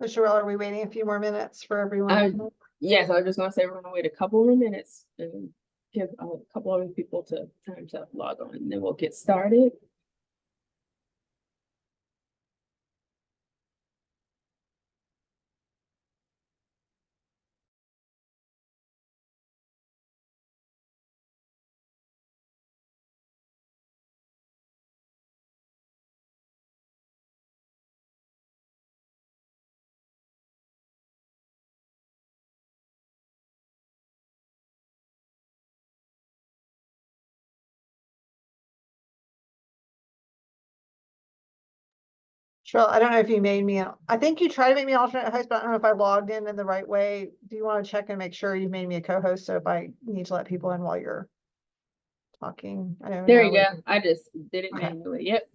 So Sherelle, are we waiting a few more minutes for everyone? Yes, I was just gonna say we're gonna wait a couple more minutes and give a couple other people time to log on, and then we'll get started. Sherelle, I don't know if you made me, I think you tried to make me alternate host, but I don't know if I logged in the right way. Do you want to check and make sure you made me a co-host? So if I need to let people in while you're talking, I don't know. There you go. I just did it Okay. manually. Yep.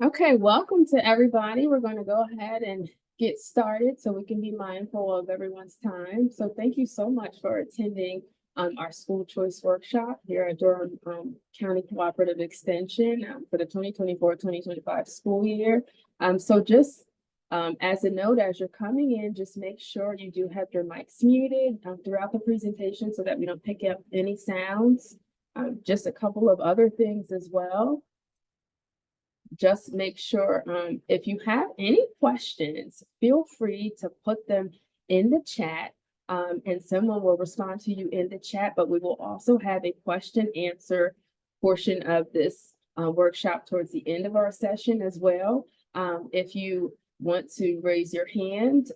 Okay, welcome to everybody. We're going to go ahead and get started so we can be mindful of everyone's time. So thank you so much for attending our school choice workshop here at Durham County Cooperative Extension for the 2024-2025 school year. So just as a note, as you're coming in, just make sure you do have your mics muted throughout the presentation so that we don't pick up any sounds. Just a couple of other things as well. Just make sure if you have any questions, feel free to put them in the chat and someone will respond to you in the chat, but we will also have a question answer portion of this workshop towards the end of our session as well. If you want to raise your hand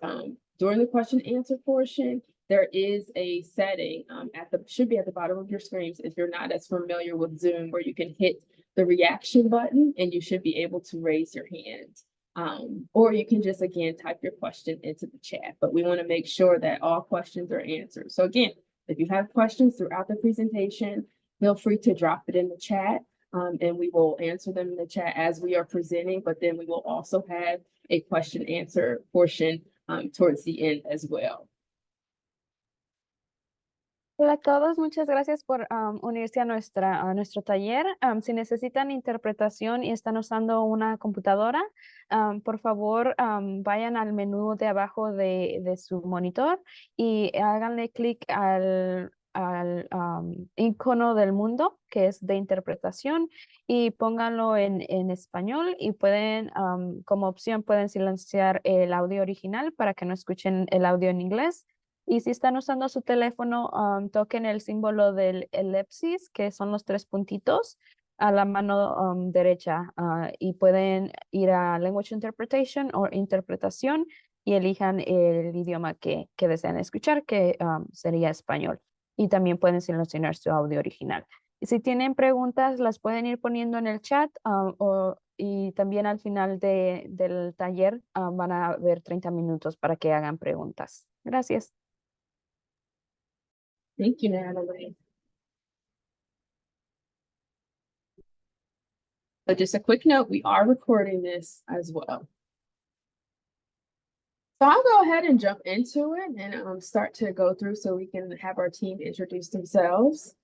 during the question answer portion, there is a setting should be at the bottom of your screens if you're not as familiar with Zoom, where you can hit the reaction button and you should be able to raise your hand. Or you can just, again, type your question into the chat, but we want to make sure that all questions are answered. So again, if you have questions throughout the presentation, feel free to drop it in the chat and we will answer them in the chat as we are presenting, but then we will also have a question answer portion towards the end as well. Hola a todos, muchas gracias por unirse a nuestro taller. Si necesitan interpretación y están usando una computadora, por favor vayan al menú de abajo de su monitor y háganle clic al icono del mundo que es de interpretación y pónganlo en español y pueden, como opción, pueden silenciar el audio original para que no escuchen el audio en inglés. Y si están usando su teléfono, toquen el símbolo del elipsis, que son los 3 puntitos, a la mano derecha. Y pueden ir a Language Interpretation o Interpretación y elijan el idioma que desean escuchar, que sería español. Y también pueden seleccionar su audio original. Y si tienen preguntas, las pueden ir poniendo en el chat y también al final del taller van a haber 30 minutos para que hagan preguntas. Gracias. Thank you, Natalie. So just a quick note, we are recording this as well. So I'll go ahead and jump into it and start to go through so we can have our team introduce themselves.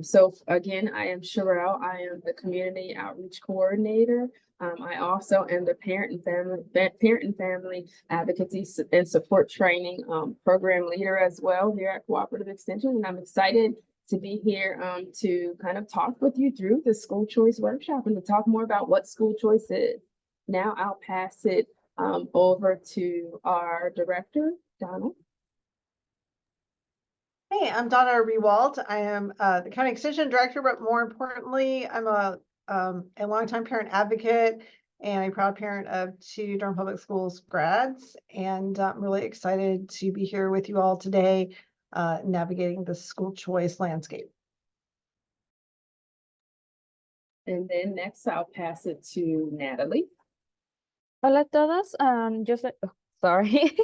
So again, I am Sherelle. I am the Community Outreach Coordinator. I also am the Parent and Family Advocacy and Support Training Program Leader as well here at Cooperative Extension. And I'm excited to be here to kind of talk with you through the school choice workshop and to talk more about what school choice is. Now I'll pass it over to our director, Donna. Hey, I'm Donna Rewalt. I am the County Extension Director, but more importantly, I'm a longtime parent advocate and a proud parent of 2 Durham Public Schools grads. And I'm really excited to be here with you all today, navigating the school choice landscape. And then next I'll pass it to Natalie. Hola a todos, yo soy, oh, sorry.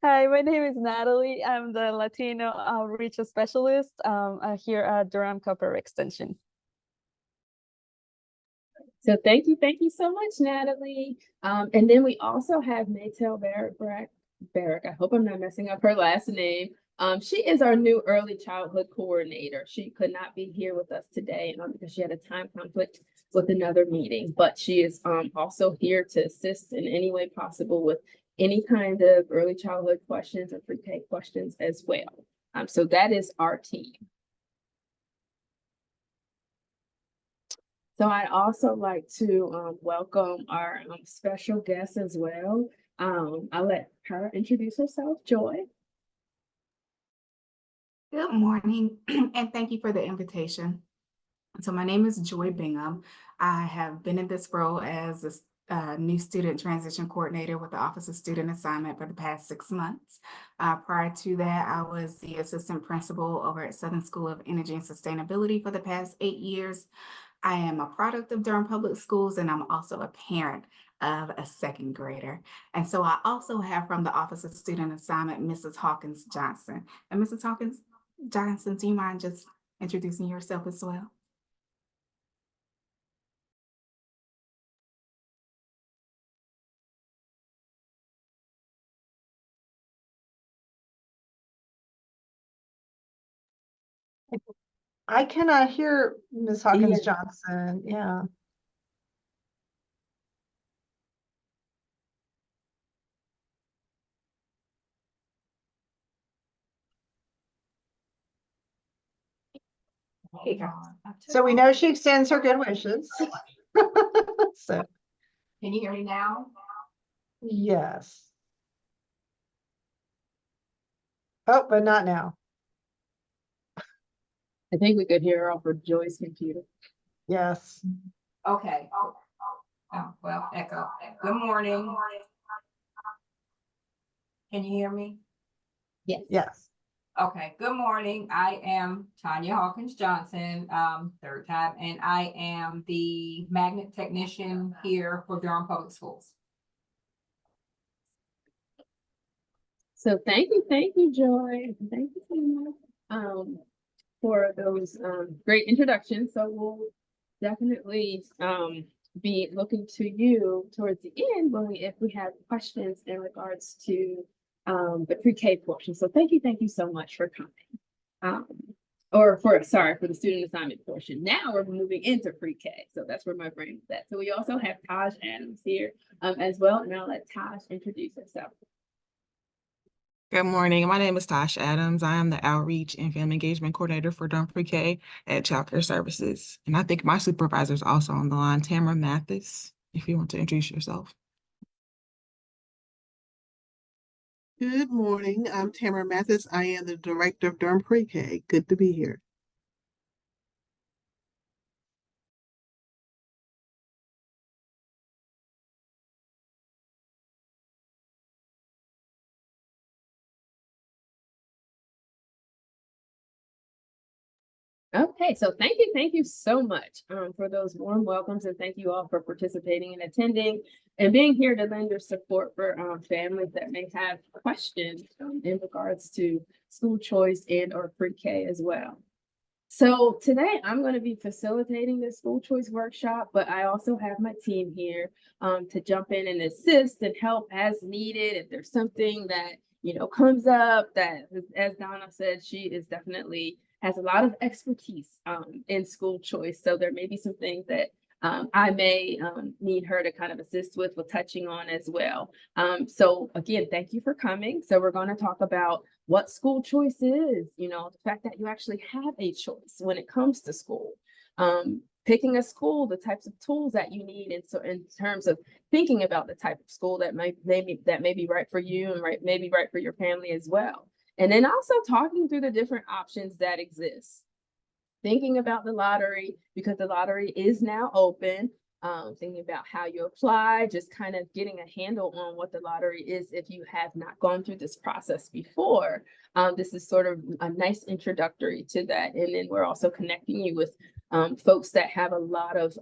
Hi, my name is Natalie. I'm the Latino Outreach Specialist here at Durham Cooperative Extension. So thank you so much, Natalie. And then we also have Maytel Barrick. I hope I'm not messing up her last name. She is our new early childhood coordinator. She could not be here with us today because she had a time conflict with another meeting, but she is also here to assist in any way possible with any kind of early childhood questions or pre-K questions as well. So that is our team. So I'd also like to welcome our special guest as well. I'll let her introduce herself, Joy. Good morning, and thank you for the invitation. So my name is Joy Bingham. I have been in this role as a new student transition coordinator with the Office of Student Assignment for the past 6 months. Prior to that, I was the assistant principal over at Southern School of Energy and Sustainability for the past 8 years. I am a product of Durham Public Schools, and I'm also a parent of a 2nd grader. And so I also have from the Office of Student Assignment, Mrs. Hawkins Johnson. And Mrs. Hawkins Johnson, do you mind just introducing yourself as well? I cannot hear Ms. Hawkins Johnson. Yeah. So we know she extends her good wishes. So, Can you hear me now? yes. Oh, but not now. I think we could hear her off of Joy's computer. Yes. Okay. Oh, well, echo. Good morning. Can you hear me? Yes. Yes. Okay, good morning. I am Tanya Hawkins Johnson, 3rd time, and I am the magnet technician here for Durham Public Schools. So thank you, Joy. Thank you so much for those great introductions. So we'll definitely be looking to you towards the end if we have questions in regards to the pre-K portion. So thank you so much for coming. For the student assignment portion. Now we're moving into pre-K. So that's where my brain is at. So we also have Taj Adams here as well. And I'll let Taj introduce herself. Good morning. My name is Tasha Adams. I am the Outreach and Family Engagement Coordinator for Durham Pre-K at Child Care Services. And I think my supervisor is also on the line, Tamara Mathis, if you want to introduce yourself. Good morning. I'm Tamara Mathis. I am the Director of Durham Pre-K. Good to be here. Okay, so thank you so much for those warm welcomes, and thank you all for participating and attending and being here to lend your support for families that may have questions in regards to school choice and or pre-K as well. So today I'm going to be facilitating this school choice workshop, but I also have my team here to jump in and assist and help as needed. If there's something that, comes up that, as Donna said, she is definitely has a lot of expertise in school choice. So there may be some things that I may need her to kind of assist with touching on as well. So again, thank you for coming. So we're going to talk about what school choice is, the fact that you actually have a choice when it comes to school. Picking a school, the types of tools that you need, and so in terms of thinking about the type of school that may be right for you and maybe right for your family as well. And then also talking through the different options that exist. Thinking about the lottery, because the lottery is now open, thinking about how you apply, just kind of getting a handle on what the lottery is if you have not gone through this process before. This is sort of a nice introductory to that. And then we're also connecting you with folks that have a lot of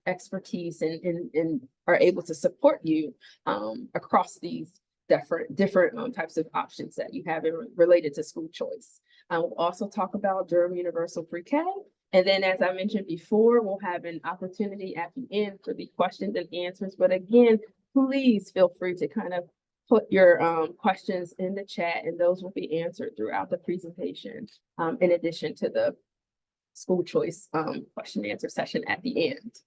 expertise and are able to support you across these different types of options that you have related to school choice. We'll also talk about Durham Universal Pre-K. And then, as I mentioned before, we'll have an opportunity at the end for the questions and answers. But again, please feel free to kind of put your questions in the chat, and those will be answered throughout the presentation, in addition to the school choice question and answer session at the end.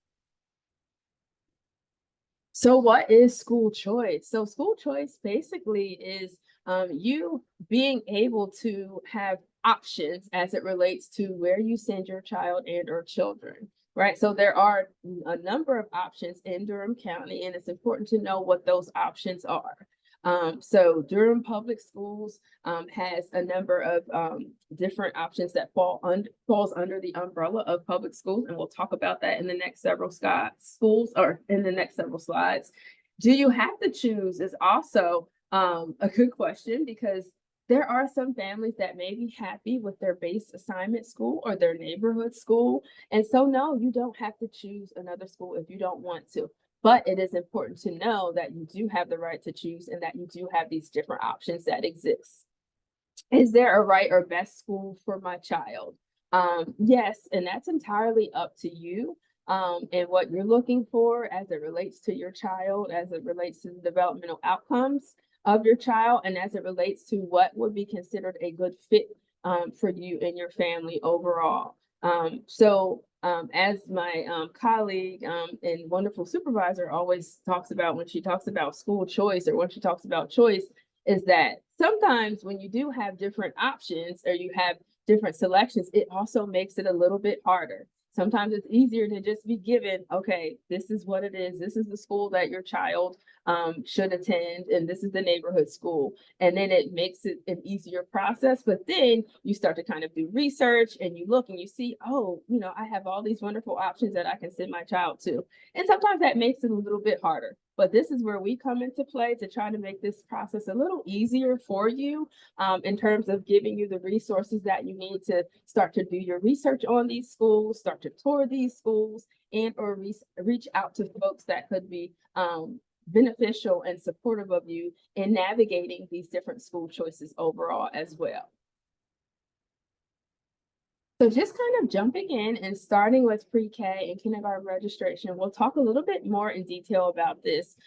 So what is school choice? So school choice basically is you being able to have options as it relates to where you send your child and or children, right? So there are a number of options in Durham County, and it's important to know what those options are. So Durham Public Schools has a number of different options that falls under the umbrella of public schools, and we'll talk about that in the next several slides. Do you have to choose is also a good question, because there are some families that may be happy with their base assignment school or their neighborhood school. And so no, you don't have to choose another school if you don't want to. But it is important to know that you do have the right to choose and that you do have these different options that exist. Is there a right or best school for my child? Yes, and that's entirely up to you and what you're looking for as it relates to your child, as it relates to the developmental outcomes of your child, and as it relates to what would be considered a good fit for you and your family overall. As my colleague and wonderful supervisor always talks about when she talks about school choice, or when she talks about choice, is that sometimes when you do have different options or you have different selections, it also makes it a little bit harder. Sometimes it's easier to just be given, okay, this is what it is. This is the school that your child should attend, and this is the neighborhood school. And then it makes it an easier process. But then you start to kind of do research and you look and you see, oh, I have all these wonderful options that I can send my child to. And sometimes that makes it a little bit harder. But this is where we come into play to try to make this process a little easier for you in terms of giving you the resources that you need to start to do your research on these schools, start to tour these schools, and or reach out to folks that could be beneficial and supportive of you in navigating these different school choices overall as well. So just kind of jumping in and starting with pre-K and kindergarten registration, we'll talk a little bit more in detail about this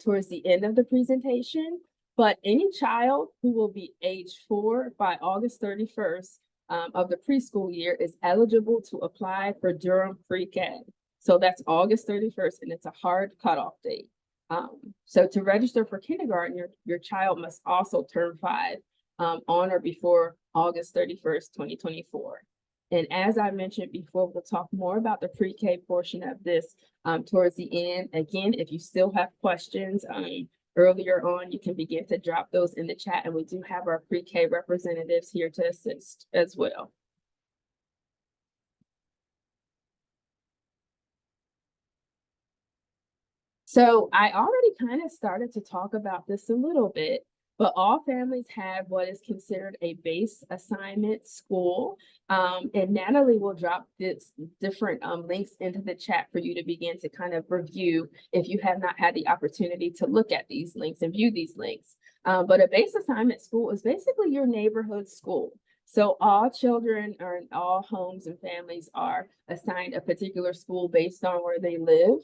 towards the end of the presentation. But any child who will be age 4 by August 31st of the preschool year is eligible to apply for Durham pre-K. So that's August 31st, and it's a hard cutoff date. So to register for kindergarten, your child must also turn 5 on or before August 31st, 2024. And as I mentioned before, we'll talk more about the pre-K portion of this towards the end. Again, if you still have questions earlier on, you can begin to drop those in the chat, and we do have our pre-K representatives here to assist as well. So I already kind of started to talk about this a little bit, but all families have what is considered a base assignment school. And Natalie will drop this different links into the chat for you to begin to kind of review if you have not had the opportunity to look at these links and view these links. But a base assignment school is basically your neighborhood school. So all children or in all homes and families are assigned a particular school based on where they live.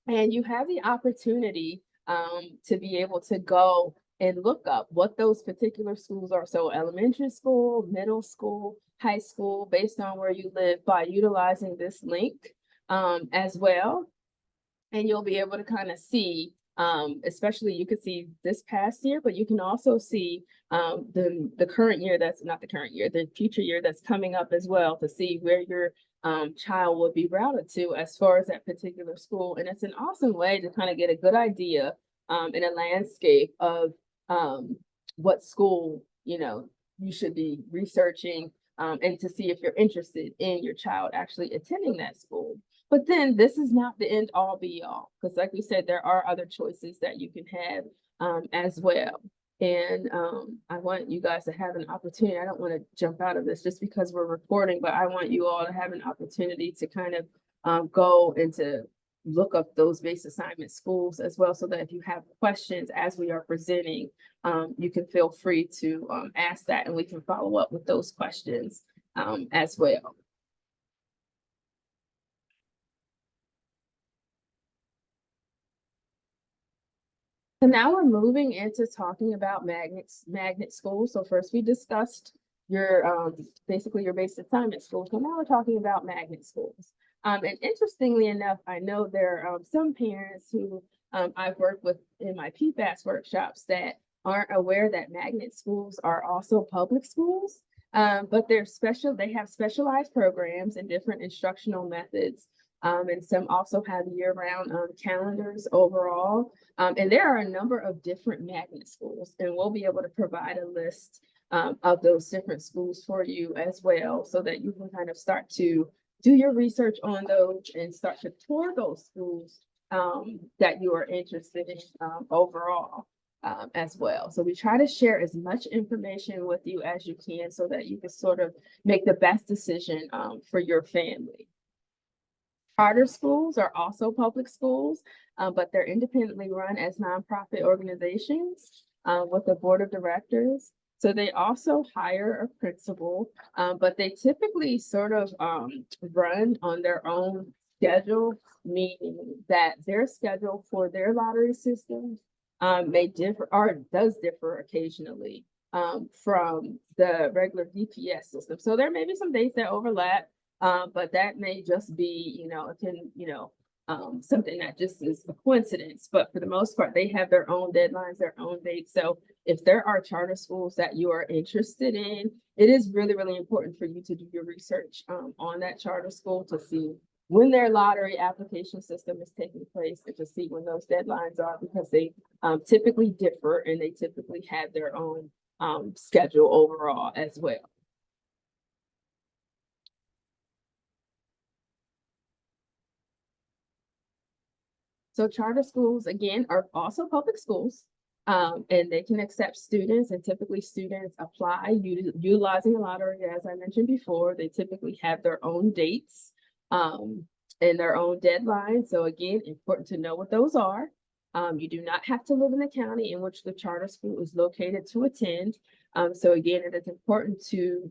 And you have the opportunity to be able to go and look up what those particular schools are. So elementary school, middle school, high school, based on where you live by utilizing this link as well. And you'll be able to kind of see, especially you could see this past year, but you can also see the current year, that's not the current year, the future year that's coming up as well, to see where your child will be routed to as far as that particular school. And it's an awesome way to kind of get a good idea in a landscape of what school, you know, you should be researching and to see if you're interested in your child actually attending that school. But then this is not the end all be all, because like we said, there are other choices that you can have as well. And I want you guys to have an opportunity. I don't want to jump out of this just because we're recording, but I want you all to have an opportunity to kind of go and to look up those base assignment schools as well, so that if you have questions as we are presenting, you can feel free to ask that and we can follow up with those questions as well. So now we're moving into talking about magnet schools. So first we discussed your basically your base assignment schools. So now we're talking about magnet schools. And interestingly enough, I know there are some parents who I've worked with in my PFAS workshops that aren't aware that magnet schools are also public schools, but they're special. They have specialized programs and different instructional methods. And some also have year-round calendars overall. And there are a number of different magnet schools, and we'll be able to provide a list of those different schools for you as well, so that you can kind of start to do your research on those and start to tour those schools that you are interested in overall as well. So we try to share as much information with you as you can so that you can sort of make the best decision for your family. Charter schools are also public schools, but they're independently run as nonprofit organizations with a board of directors. So they also hire a principal, but they typically sort of run on their own schedule, meaning that their schedule for their lottery system may differ or does differ occasionally from the regular DPS system. So there may be some dates that overlap. But that may just be, something that just is a coincidence. But for the most part, they have their own deadlines, their own dates. So if there are charter schools that you are interested in, it is really, really important for you to do your research on that charter school to see when their lottery application system is taking place and to see when those deadlines are, because they typically differ and they typically have their own schedule overall as well. So charter schools, again, are also public schools, and they can accept students, and typically students apply utilizing a lottery, as I mentioned before. They typically have their own dates and their own deadlines. So again, important to know what those are. You do not have to live in the county in which the charter school is located to attend. So again, it is important to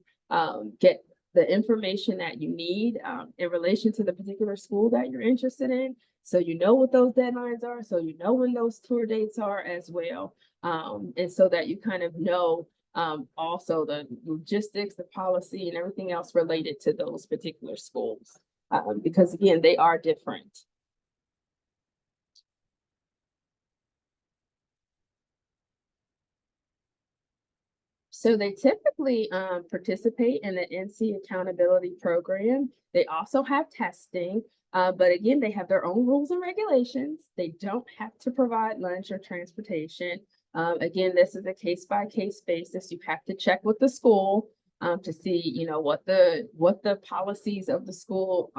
get the information that you need in relation to the particular school that you're interested in. So you know what those deadlines are, so you know when those tour dates are as well. And so that you kind of know also the logistics, the policy, and everything else related to those particular schools. Because again, they are different. So they typically participate in the NC accountability program. They also have testing, but again, they have their own rules and regulations. They don't have to provide lunch or transportation. Again, this is a case-by-case basis. You have to check with the school to see, what the policies of the school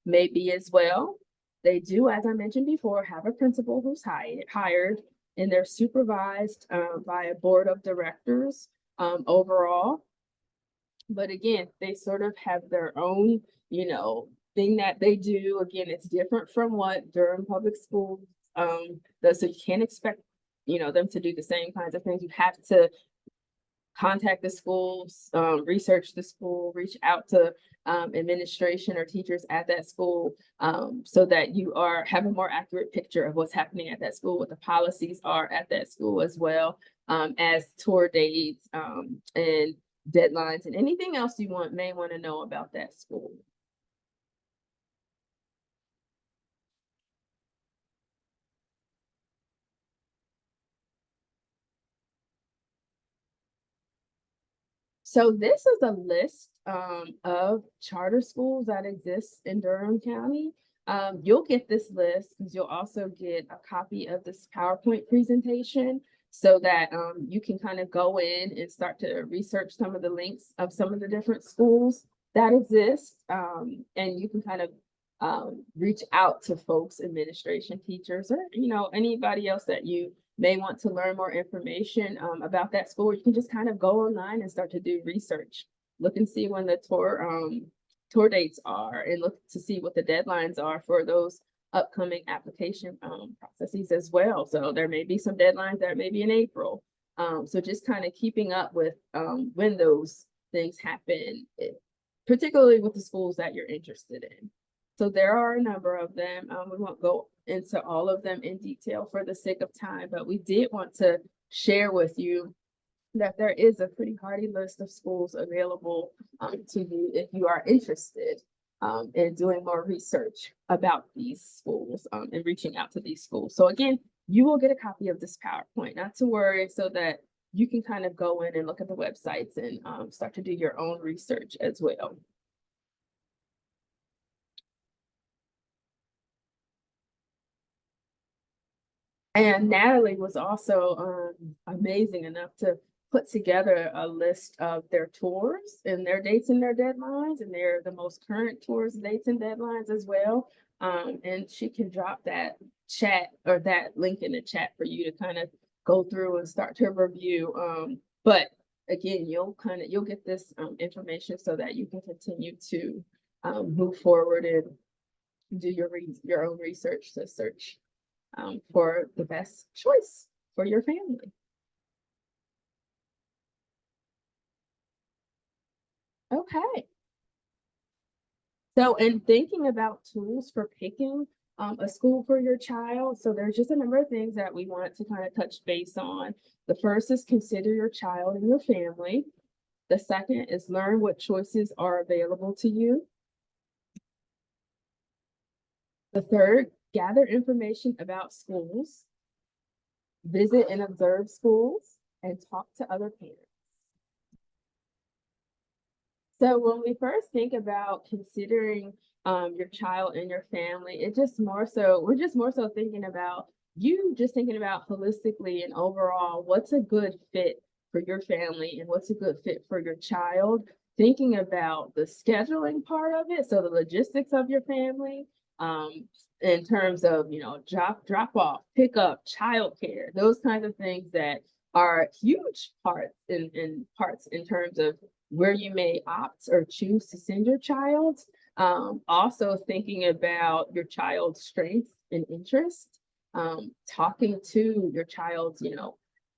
may be as well. They do, as I mentioned before, have a principal who's hired, and they're supervised by a board of directors overall. But again, they sort of have their own, thing that they do. Again, it's different from what Durham Public Schools does. So you can't expect, them to do the same kinds of things. You have to contact the schools, research the school, reach out to administration or teachers at that school, so that you have a more accurate picture of what's happening at that school, what the policies are at that school as well, as tour dates and deadlines and anything else you may want to know about that school. So this is a list of charter schools that exist in Durham County. You'll get this list because you'll also get a copy of this PowerPoint presentation so that you can kind of go in and start to research some of the links of some of the different schools that exist. And you can kind of reach out to folks, administration, teachers, or anybody else that you may want to learn more information about that school. You can just kind of go online and start to do research. Look and see when the tour dates are, and look to see what the deadlines are for those upcoming application processes as well. So there may be some deadlines that may be in April. So just kind of keeping up with when those things happen, particularly with the schools that you're interested in. So there are a number of them. We won't go into all of them in detail for the sake of time, but we did want to share with you that there is a pretty hearty list of schools available to you if you are interested in doing more research about these schools and reaching out to these schools. So again, you will get a copy of this PowerPoint, not to worry, so that you can kind of go in and look at the websites and start to do your own research as well. And Natalie was also amazing enough to put together a list of their tours and their dates and their deadlines, and they're the most current tours, dates, and deadlines as well. And she can drop that chat or that link in the chat for you to kind of go through and start to review. But again, you'll get this information so that you can continue to move forward and do your own research to search for the best choice for your family. Okay. So in thinking about tools for picking a school for your child, so there's just a number of things that we want to kind of touch base on. The first is consider your child and your family. The second is learn what choices are available to you. The third, gather information about schools, visit and observe schools, and talk to other parents. So when we first think about considering your child and your family, we're just more so thinking about holistically and overall, what's a good fit for your family and what's a good fit for your child, thinking about the scheduling part of it, so the logistics of your family, in terms of, drop off, pick up, childcare, those kinds of things that are huge parts in terms of where you may opt or choose to send your child. Also thinking about your child's strengths and interests, talking to your child's,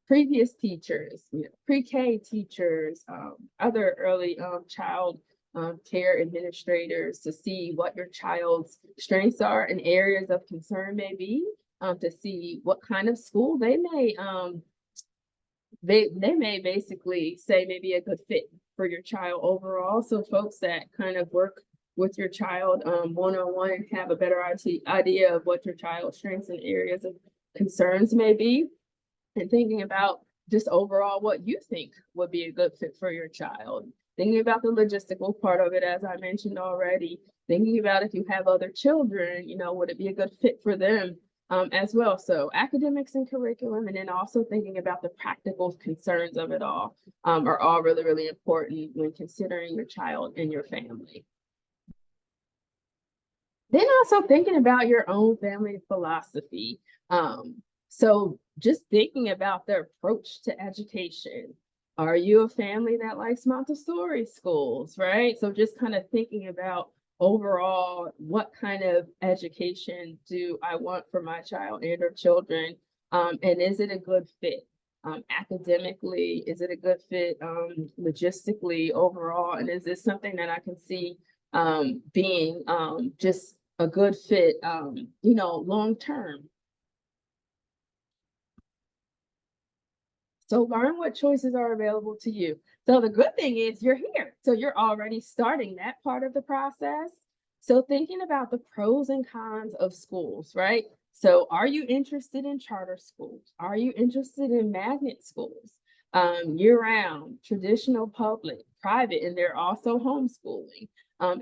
previous teachers, pre-K teachers, other early child care administrators, to see what your child's strengths are and areas of concern may be, to see what kind of school they may basically say may be a good fit for your child overall. So folks that kind of work with your child one-on-one and have a better idea of what your child's strengths and areas of concerns may be, and thinking about just overall what you think would be a good fit for your child. Thinking about the logistical part of it, as I mentioned already, thinking about if you have other children, would it be a good fit for them as well? So academics and curriculum, and then also thinking about the practical concerns of it all are all really, really important when considering your child and your family. Then also thinking about your own family philosophy. So just thinking about their approach to education. Are you a family that likes Montessori schools, right? So just kind of thinking about overall, what kind of education do I want for my child and or children? And is it a good fit? academically? Is it a good fit logistically overall? And is this something that I can see being just a good fit, you know, long term? So learn what choices are available to you. So the good thing is you're here. So you're already starting that part of the process. So thinking about the pros and cons of schools, right? So are you interested in charter schools? Are you interested in magnet schools? Year-round, traditional, public, private, and there are also homeschooling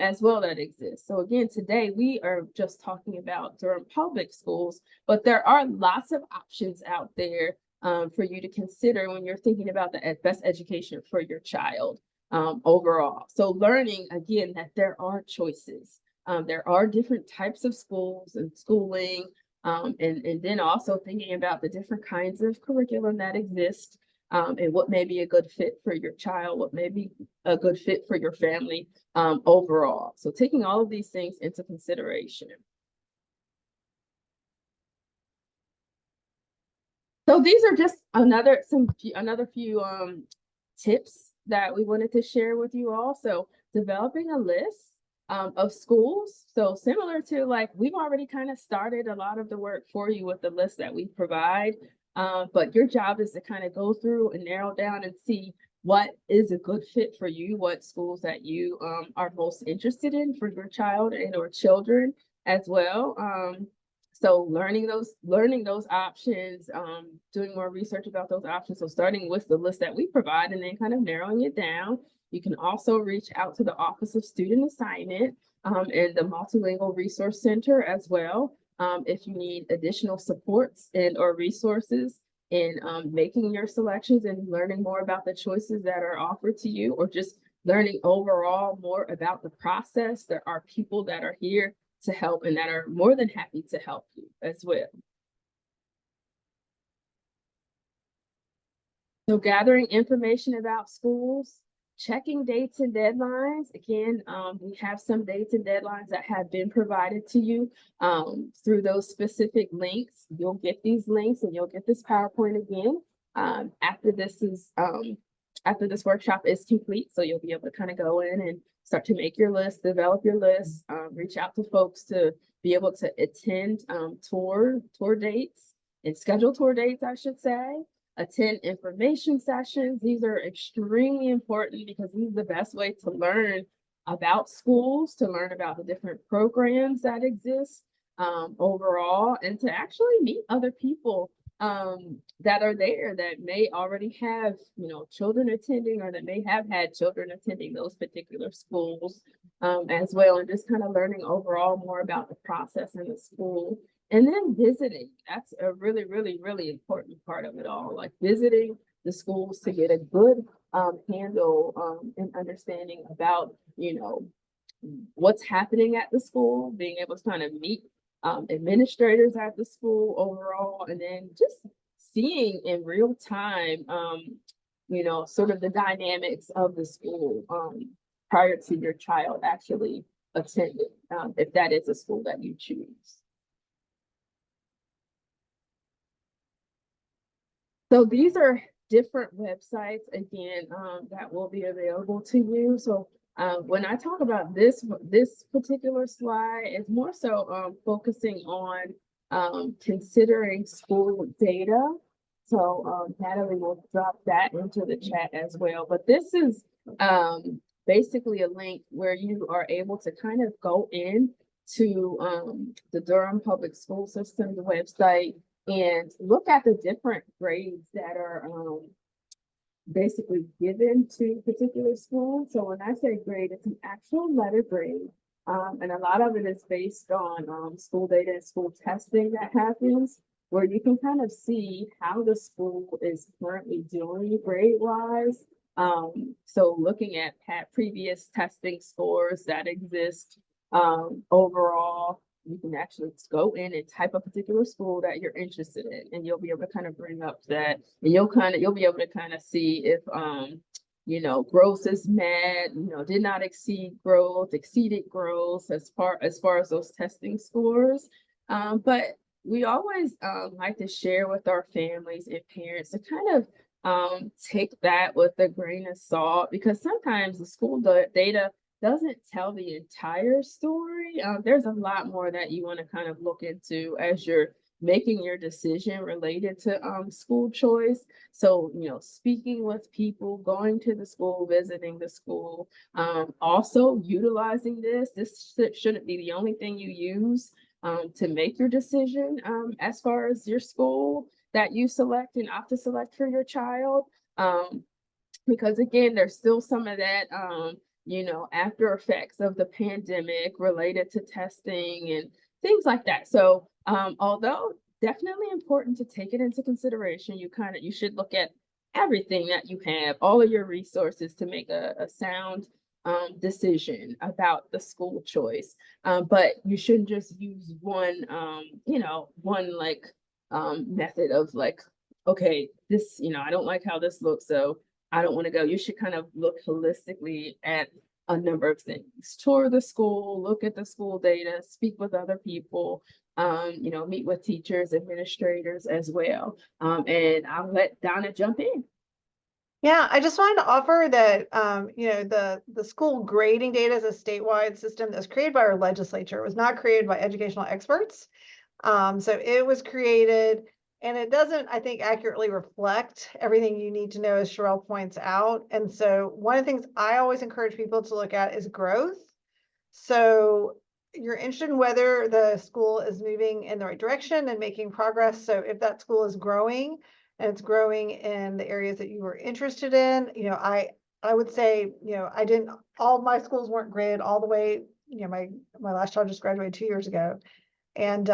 as well that exists. So again, today we are just talking about Durham public schools, but there are lots of options out there for you to consider when you're thinking about the best education for your child overall. So learning, again, that there are choices. There are different types of schools and schooling, and then also thinking about the different kinds of curriculum that exist and what may be a good fit for your child, what may be a good fit for your family overall. So taking all of these things into consideration. So these are just another few tips that we wanted to share with you all. So developing a list of schools. So similar to like we've already kind of started a lot of the work for you with the list that we provide. But your job is to kind of go through and narrow down and see what is a good fit for you, what schools that you are most interested in for your child and or children as well. So learning those options, doing more research about those options. So starting with the list that we provide and then kind of narrowing it down. You can also reach out to the Office of Student Assignment and the Multilingual Resource Center as well. If you need additional supports and or resources in making your selections and learning more about the choices that are offered to you, or just learning overall more about the process, there are people that are here to help and that are more than happy to help you as well. So gathering information about schools, checking dates and deadlines. Again, we have some dates and deadlines that have been provided to you through those specific links. You'll get these links and you'll get this PowerPoint again after this workshop is complete. So you'll be able to kind of go in and start to make your list, develop your list, reach out to folks to be able to attend tour dates and schedule tour dates, I should say. Attend information sessions. These are extremely important because these are the best way to learn about schools, to learn about the different programs that exist overall, and to actually meet other people that are there that may already have, you know, children attending or that may have had children attending those particular schools as well, and just kind of learning overall more about the process in the school. And then visiting, that's a really, really, really important part of it all, like visiting the schools to get a good handle and understanding about, you know, what's happening at the school, being able to kind of meet administrators at the school overall, and then just seeing in real time, you know, sort of the dynamics of the school prior to your child actually attending, if that is a school that you choose. So these are different websites, again, that will be available to you. So when I talk about this particular slide, it's more so focusing on considering school data. So Natalie will drop that into the chat as well. But this is basically a link where you are able to kind of go in to the Durham Public School System's website and look at the different grades that are basically given to particular schools. So when I say grade, it's an actual letter grade. And a lot of it is based on school data and school testing that happens, where you can kind of see how the school is currently doing grade-wise. So looking at previous testing scores that exist overall, you can actually go in and type a particular school that you're interested in, and you'll be able to kind of bring up that, and you'll be able to kind of see if you know, growth is met, you know, did not exceed growth, exceeded growth as far as those testing scores. But we always like to share with our families and parents to kind of take that with a grain of salt, because sometimes the school data doesn't tell the entire story. There's a lot more that you want to kind of look into as you're making your decision related to school choice. So, speaking with people, going to the school, visiting the school, also utilizing this shouldn't be the only thing you use to make your decision as far as your school that you select and opt to select for your child. Because again, there's still some of that, after effects of the pandemic related to testing and things like that. So, although definitely important to take it into consideration, you should look at everything that you have, all of your resources to make a sound decision about the school choice. But you shouldn't just use one, one like method of like, okay, this, I don't like how this looks, so I don't want to go. You should kind of look holistically at a number of things. Tour the school, look at the school data, speak with other people, meet with teachers, administrators as well. And I'll let Donna jump in. Yeah, I just wanted to offer that, the school grading data is a statewide system that was created by our legislature. It was not created by educational experts. So it was created, and it doesn't, I think, accurately reflect everything you need to know, as Sherelle points out. And so one of the things I always encourage people to look at is growth. So you're interested in whether the school is moving in the right direction and making progress. So if that school is growing and it's growing in the areas that you were interested in, I would say, all of my schools weren't graded all the way. My last child just graduated 2 years ago. And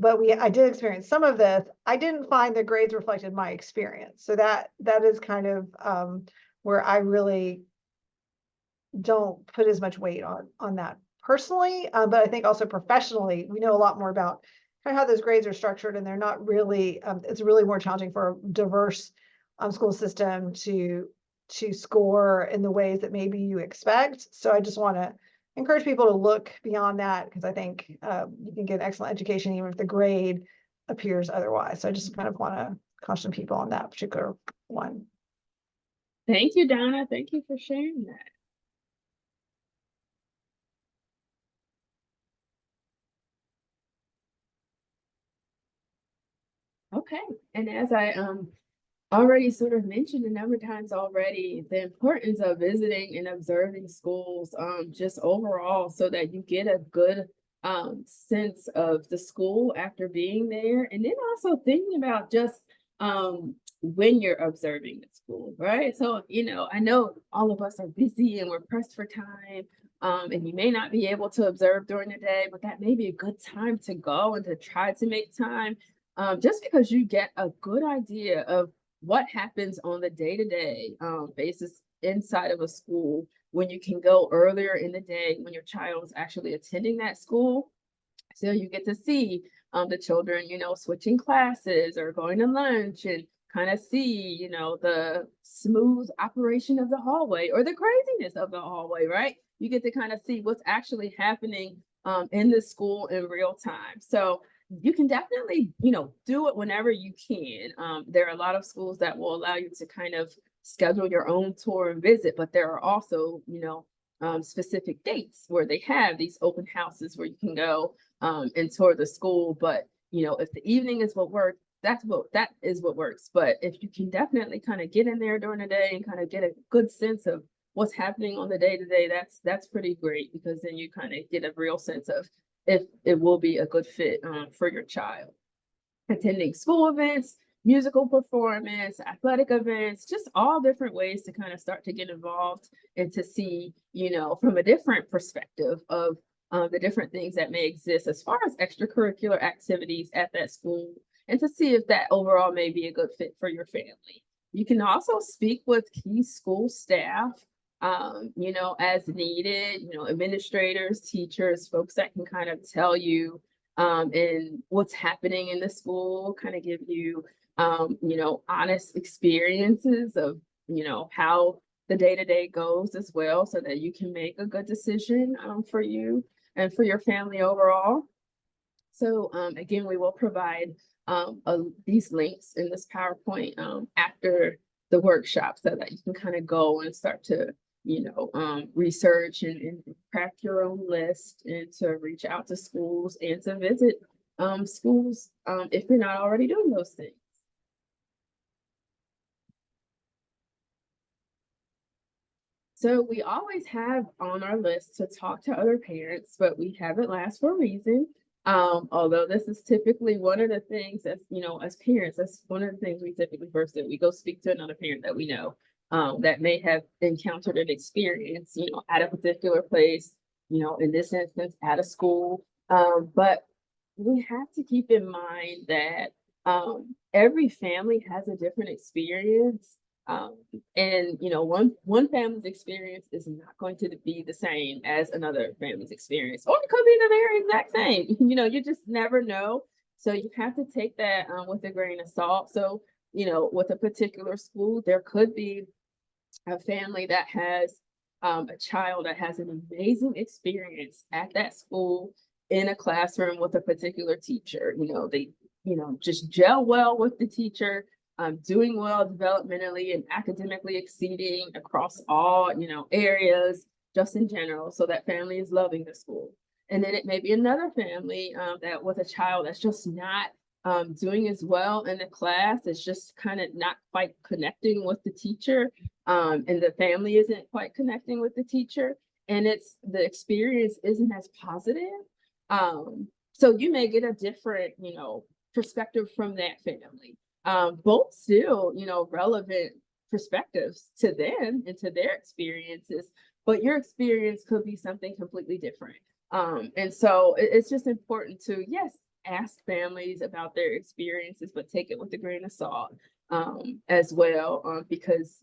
but I did experience some of this. I didn't find the grades reflected my experience. So that is kind of where I really don't put as much weight on that personally. But I think also professionally, we know a lot more about kind of how those grades are structured, and they're not really, it's really more challenging for a diverse school system to score in the ways that maybe you expect. So I just want to encourage people to look beyond that, because I think you can get an excellent education even if the grade appears otherwise. So I just kind of want to caution people on that particular one. Thank you, Donna. Thank you for sharing that. Okay, and as I already sort of mentioned a number of times already, the importance of visiting and observing schools just overall, so that you get a good sense of the school after being there. And then also thinking about just when you're observing the school, right? So, I know all of us are busy and we're pressed for time. And you may not be able to observe during the day, but that may be a good time to go and to try to make time, just because you get a good idea of what happens on the day-to-day basis inside of a school when you can go earlier in the day when your child is actually attending that school. So you get to see the children, switching classes or going to lunch, and kind of see, the smooth operation of the hallway or the craziness of the hallway, right? You get to kind of see what's actually happening in the school in real time. So you can definitely, do it whenever you can. There are a lot of schools that will allow you to kind of schedule your own tour and visit, but there are also, specific dates where they have these open houses where you can go and tour the school. But, if the evening is what works, that is what works. But if you can definitely kind of get in there during the day and kind of get a good sense of what's happening on the day-to-day, that's pretty great, because then you kind of get a real sense of if it will be a good fit for your child. Attending school events, musical performance, athletic events, just all different ways to kind of start to get involved and to see, from a different perspective of the different things that may exist as far as extracurricular activities at that school, and to see if that overall may be a good fit for your family. You can also speak with key school staff, as needed, administrators, teachers, folks that can kind of tell you and what's happening in the school, kind of give you, honest experiences of, how the day-to-day goes as well, so that you can make a good decision for you and for your family overall. So again, we will provide these links in this PowerPoint after the workshop so that you can kind of go and start to, research and craft your own list and to reach out to schools and to visit schools if you're not already doing those things. So we always have on our list to talk to other parents, but we have it last for a reason. Although this is typically one of the things that, as parents, that's one of the things we typically first do. We go speak to another parent that we know that may have encountered an experience, at a particular place, in this instance, at a school. But we have to keep in mind that every family has a different experience. And one family's experience is not going to be the same as another family's experience, or it could be the very exact same. You just never know. So you have to take that with a grain of salt. So, with a particular school, there could be a family that has a child that has an amazing experience at that school in a classroom with a particular teacher. They just gel well with the teacher. Doing well developmentally and academically, exceeding across all, areas, just in general. So that family is loving the school. And then it may be another family that with a child that's just not doing as well in the class. It's just kind of not quite connecting with the teacher. And the family isn't quite connecting with the teacher. And the experience isn't as positive. So you may get a different, perspective from that family. Both still, relevant perspectives to them and to their experiences, but your experience could be something completely different. And so it's just important to, yes, ask families about their experiences, but take it with a grain of salt as well, because,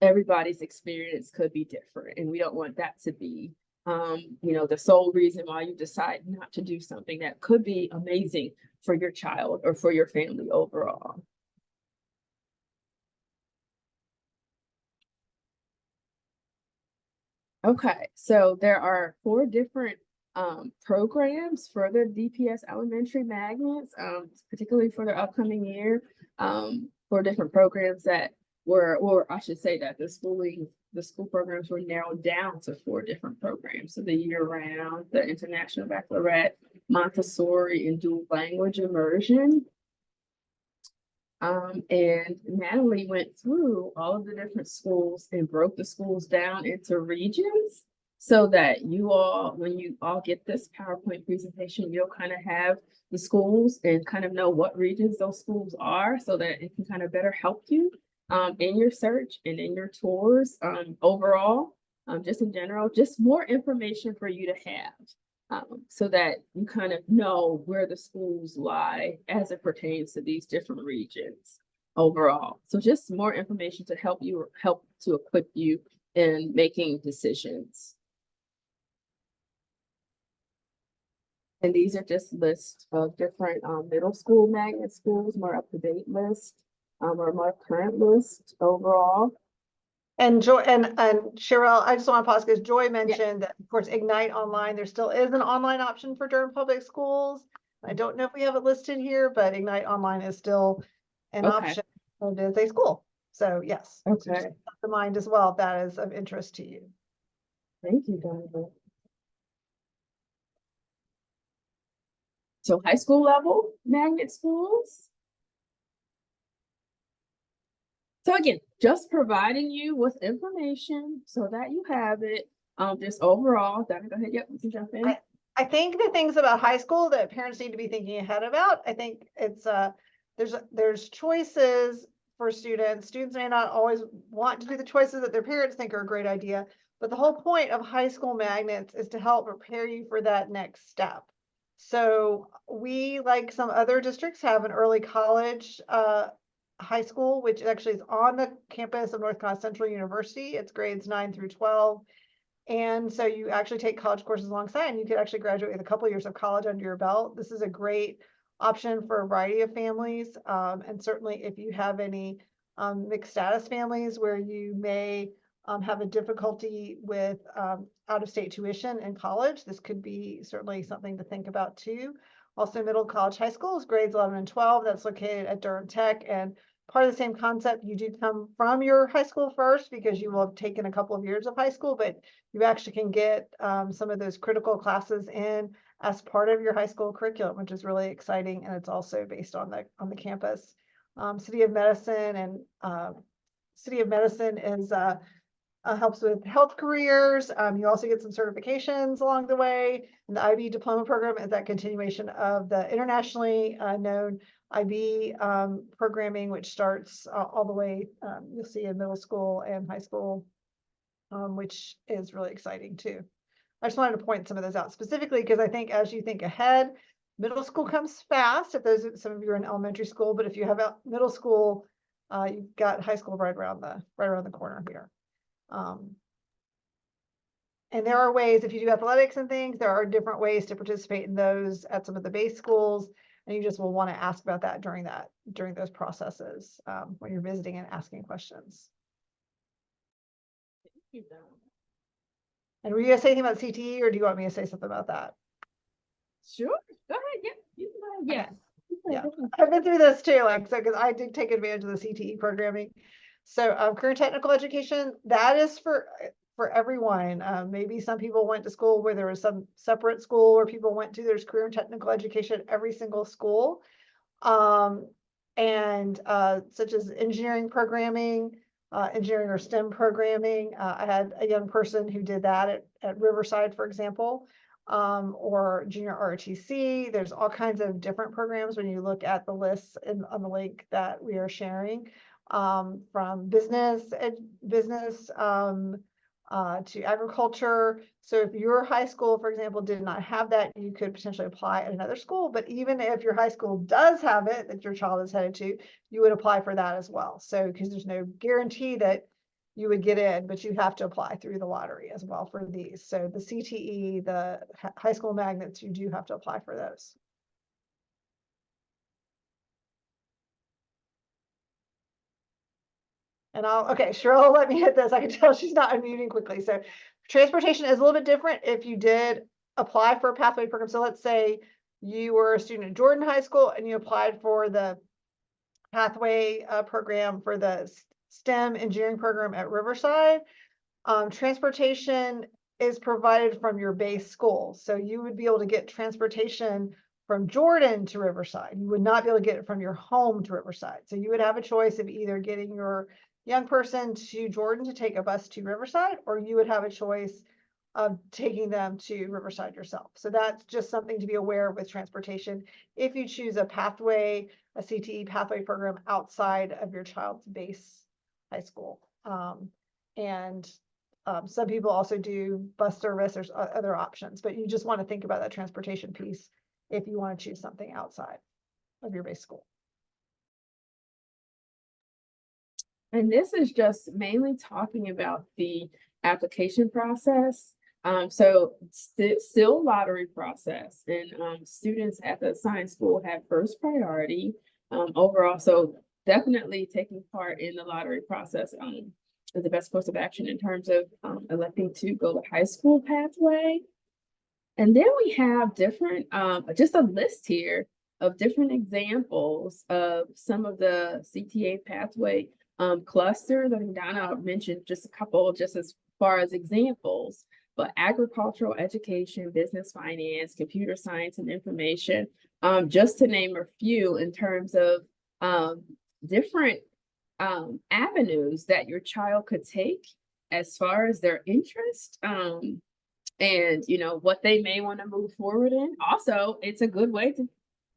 everybody's experience could be different, and we don't want that to be the sole reason why you decide not to do something that could be amazing for your child or for your family overall. Okay, so there are 4 different programs for the DPS elementary magnets, particularly for the upcoming year. 4 different programs that were, or I should say that the school programs were narrowed down to 4 different programs. So the year-round, the International Baccalaureate, Montessori, and dual language immersion. And Natalie went through all of the different schools and broke the schools down into regions so that you all, when you all get this PowerPoint presentation, you'll kind of have the schools and kind of know what regions those schools are so that it can kind of better help you in your search and in your tours overall, just in general, just more information for you to have so that you kind of know where the schools lie as it pertains to these different regions overall. So just more information to help to equip you in making decisions. And these are just lists of different middle school magnet schools, more up-to-date list. Or more current list overall. And Joy and Cheryl, I just want to pause because Joy mentioned that, of course, Ignite Online, there still is an online option for Durham Public Schools. I don't know if we have it listed here, but Ignite Online is still an option. It is a school. So yes. So just keep in mind as well if that is of interest to you. Thank you, Donovan. So high school level magnet schools. So again, just providing you with information so that you have it. Just overall, Donna, go ahead. Yep, you can jump in. I think the things about high school that parents need to be thinking ahead about, I think it's there's choices for students. Students may not always want to do the choices that their parents think are a great idea, but the whole point of high school magnets is to help prepare you for that next step. So we, like some other districts, have an early college high school, which actually is on the campus of North Carolina Central University. It's grades 9 through 12. And so you actually take college courses alongside, and you could actually graduate with a couple of years of college under your belt. This is a great option for a variety of families. And certainly if you have any mixed status families where you may have a difficulty with out-of-state tuition in college, this could be certainly something to think about too. Also, middle college high schools, grades 11 and 12, that's located at Durham Tech. And part of the same concept, you do come from your high school first because you will have taken a couple of years of high school, but you actually can get some of those critical classes in as part of your high school curriculum, which is really exciting. And it's also based on the campus. City of Medicine is helps with health careers. You also get some certifications along the way. And the IB diploma program is that continuation of the internationally known IB programming, which starts all the way, you'll see in middle school and high school, which is really exciting too. I just wanted to point some of those out specifically because I think as you think ahead, middle school comes fast. If some of you are in elementary school, but if you have middle school, you've got high school right around the corner here. And there are ways, if you do athletics and things, there are different ways to participate in those at some of the base schools. And you just will want to ask about that during those processes when you're visiting and asking questions. And were you going to say anything about CTE, or do you want me to say something about that? Sure, go ahead. Yep, you can go ahead. Yeah, I've been through this too, like, so because I did take advantage of the CTE programming. So career technical education, that is for everyone. Maybe some people went to school where there was some separate school where people went to. There's career technical education at every single school. And such as engineering programming, engineering or STEM programming. I had a young person who did that at Riverside, for example, or junior ROTC. There's all kinds of different programs when you look at the lists on the link that we are sharing, from business to agriculture. So if your high school, for example, did not have that, you could potentially apply at another school. But even if your high school does have it, that your child is headed to, you would apply for that as well. So because there's no guarantee that you would get in, but you have to apply through the lottery as well for these. So the CTE, the high school magnets, you do have to apply for those. And okay, Cheryl, let me hit this. I can tell she's not unmuting quickly. So transportation is a little bit different if you did apply for a pathway program. So let's say you were a student at Jordan High School and you applied for the pathway program for the STEM engineering program at Riverside. Transportation is provided from your base school. So you would be able to get transportation from Jordan to Riverside. You would not be able to get it from your home to Riverside. So you would have a choice of either getting your young person to Jordan to take a bus to Riverside, or you would have a choice of taking them to Riverside yourself. So that's just something to be aware of with transportation. If you choose a pathway, a CTE pathway program outside of your child's base high school. Some people also do bus service. There's other options, but you just want to think about that transportation piece if you want to choose something outside of your base school. And this is just mainly talking about the application process. So still lottery process, and students at the science school have first priority overall. So definitely taking part in the lottery process is the best course of action in terms of electing to go the high school pathway. And then we have different, just a list here of different examples of some of the CTA pathway clusters. I think Donna mentioned just a couple, just as far as examples, but agricultural education, business finance, computer science and information, just to name a few in terms of different avenues that your child could take as far as their interest and what they may want to move forward in. Also, it's a good way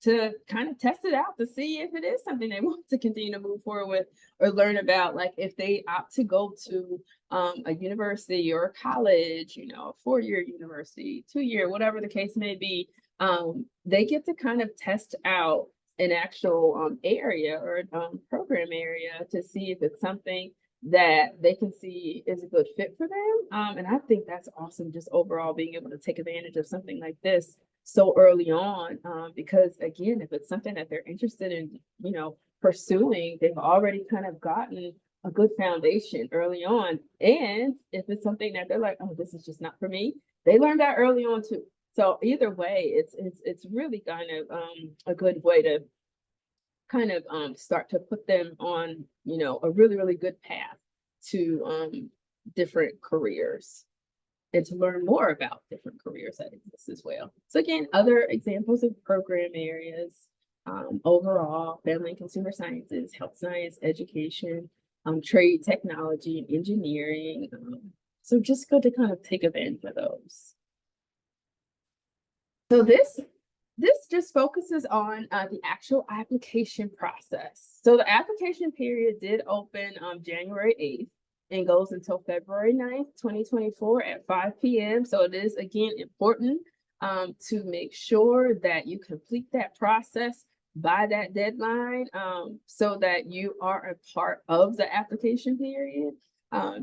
to kind of test it out to see if it is something they want to continue to move forward with or learn about. Like if they opt to go to a university or a college, a 4-year university, 2-year, whatever the case may be, they get to kind of test out an actual area or program area to see if it's something that they can see is a good fit for them. And I think that's awesome, just overall being able to take advantage of something like this so early on, because again, if it's something that they're interested in, pursuing, they've already kind of gotten a good foundation early on. And if it's something that they're like, oh, this is just not for me, they learned that early on too. So either way, it's really kind of a good way to kind of start to put them on, you know, a really, really good path to different careers and to learn more about different careers that exist as well. So again, other examples of program areas, overall, family and consumer sciences, health science, education, trade, technology, and engineering. So just good to kind of take advantage of those. So this just focuses on the actual application process. So the application period did open January 8th and goes until February 9th, 2024 at 5 p.m. So it is, again, important to make sure that you complete that process by that deadline so that you are a part of the application period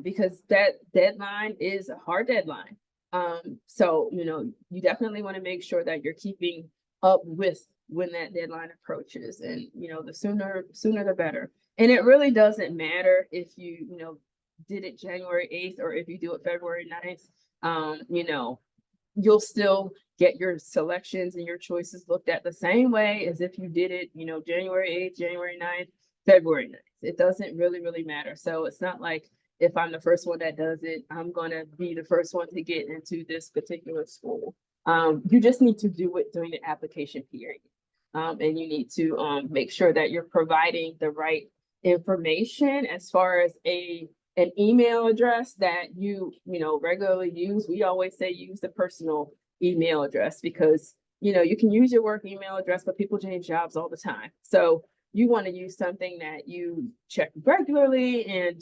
because that deadline is a hard deadline. So, you know, you definitely want to make sure that you're keeping up with when that deadline approaches, and, you know, the sooner the better. And it really doesn't matter if you know, did it January 8th or if you do it February 9th, you know, you'll still get your selections and your choices looked at the same way as if you did it, you know, January 8th, January 9th, February 9th. It doesn't really matter. So it's not like if I'm the first one that does it, I'm going to be the first one to get into this particular school. You just need to do it during the application period. And you need to make sure that you're providing the right information as far as an email address that you know, regularly use. We always say use the personal email address because, you know, you can use your work email address, but people change jobs all the time. So you want to use something that you check regularly and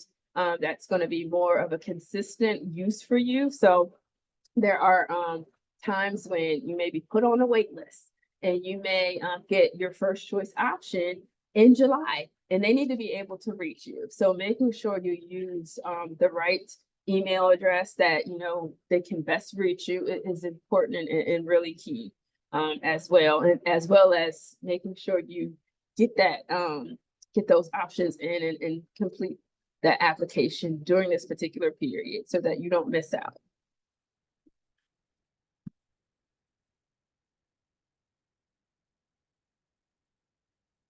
that's going to be more of a consistent use for you. So there are times when you may be put on a wait list and you may get your first choice option in July, and they need to be able to reach you. So making sure you use the right email address that, you know, they can best reach you is important and really key as well. And as well as making sure you get that, get those options in and complete the application during this particular period so that you don't miss out.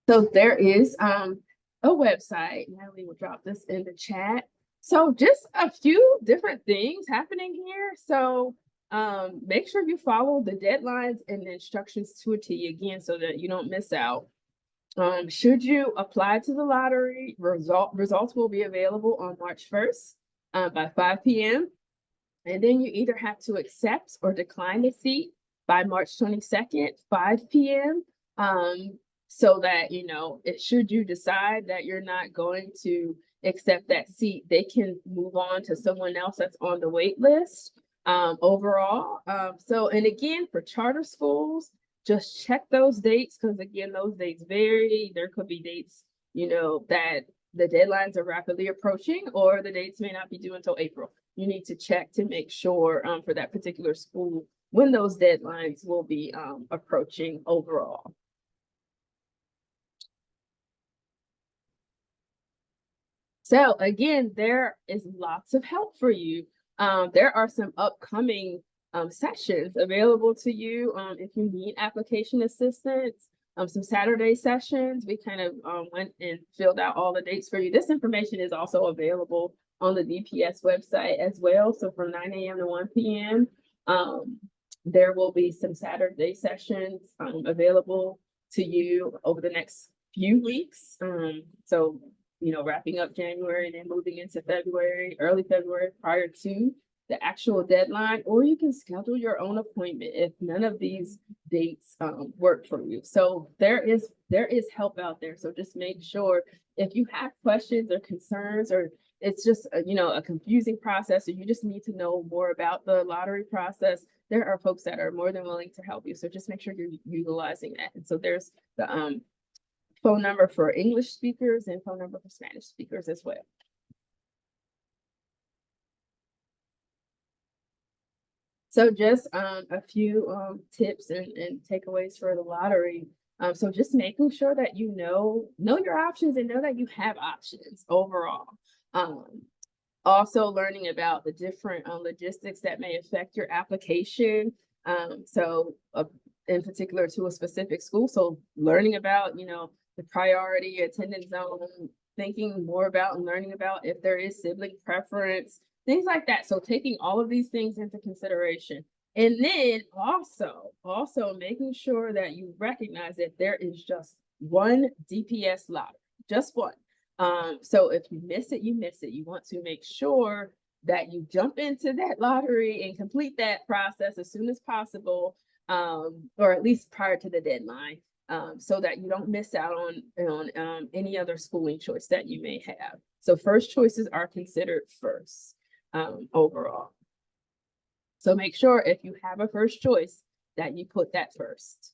So there is a website. Natalie will drop this in the chat. So just a few different things happening here. So make sure you follow the deadlines and the instructions to a T again so that you don't miss out. Should you apply to the lottery, results will be available on March 1st by 5 p.m. And then you either have to accept or decline the seat by March 22nd, 5 p.m. So that, you know, should you decide that you're not going to accept that seat, they can move on to someone else that's on the wait list overall. So, and again, for charter schools, just check those dates because, again, those dates vary. There could be dates, you know, that the deadlines are rapidly approaching or the dates may not be due until April. You need to check to make sure for that particular school when those deadlines will be approaching overall. So again, there is lots of help for you. There are some upcoming sessions available to you if you need application assistance. Some Saturday sessions. We kind of went and filled out all the dates for you. This information is also available on the DPS website as well. So from 9 a.m. to 1 p.m. There will be some Saturday sessions available to you over the next few weeks. So, you know, wrapping up January and then moving into February, early February prior to the actual deadline, or you can schedule your own appointment if none of these dates work for you. So there is help out there. So just make sure if you have questions or concerns, or it's just you know, a confusing process, or you just need to know more about the lottery process, there are folks that are more than willing to help you. So just make sure you're utilizing that. And so there's the phone number for English speakers and phone number for Spanish speakers as well. So just a few tips and takeaways for the lottery. So just making sure that you know your options and know that you have options overall. Also learning about the different logistics that may affect your application. In particular to a specific school. So learning about, the priority attendance zone, thinking more about and learning about if there is sibling preference, things like that. So taking all of these things into consideration. And then also making sure that you recognize that there is just one DPS lottery, just one. So if you miss it, you miss it. You want to make sure that you jump into that lottery and complete that process as soon as possible, or at least prior to the deadline, so that you don't miss out on any other schooling choice that you may have. So first choices are considered first, overall. So make sure if you have a first choice that you put that first.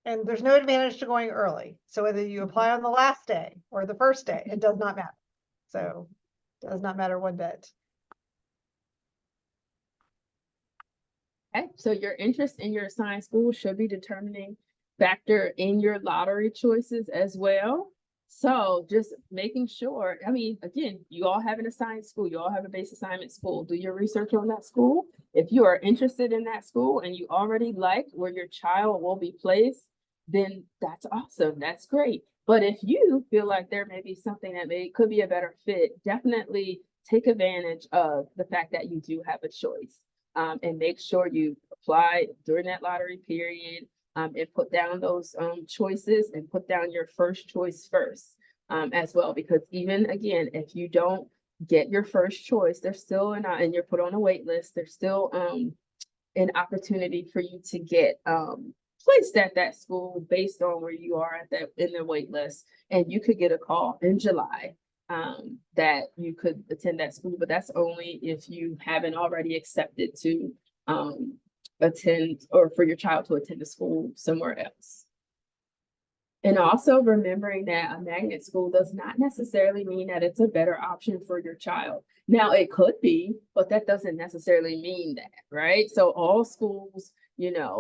And there's no advantage to going early. So whether you apply on the last day or the first day, it does not matter. So it does not matter one bit. Okay, so your interest in your assigned school should be determining factor in your lottery choices as well. So just making sure, I mean, again, you all have an assigned school, you all have a base assignment school. Do your research on that school. If you are interested in that school and you already like where your child will be placed, then that's awesome. That's great. But if you feel like there may be something that could be a better fit, definitely take advantage of the fact that you do have a choice. And make sure you apply during that lottery period, and put down those choices and put down your first choice first, as well. Because even again, if you don't get your first choice, there's still and you're put on a wait list, there's still an opportunity for you to get placed at that school based on where you are in the wait list. And you could get a call in July that you could attend that school, but that's only if you haven't already accepted to attend or for your child to attend a school somewhere else. And also remembering that a magnet school does not necessarily mean that it's a better option for your child. Now it could be, but that doesn't necessarily mean that, right? So all schools,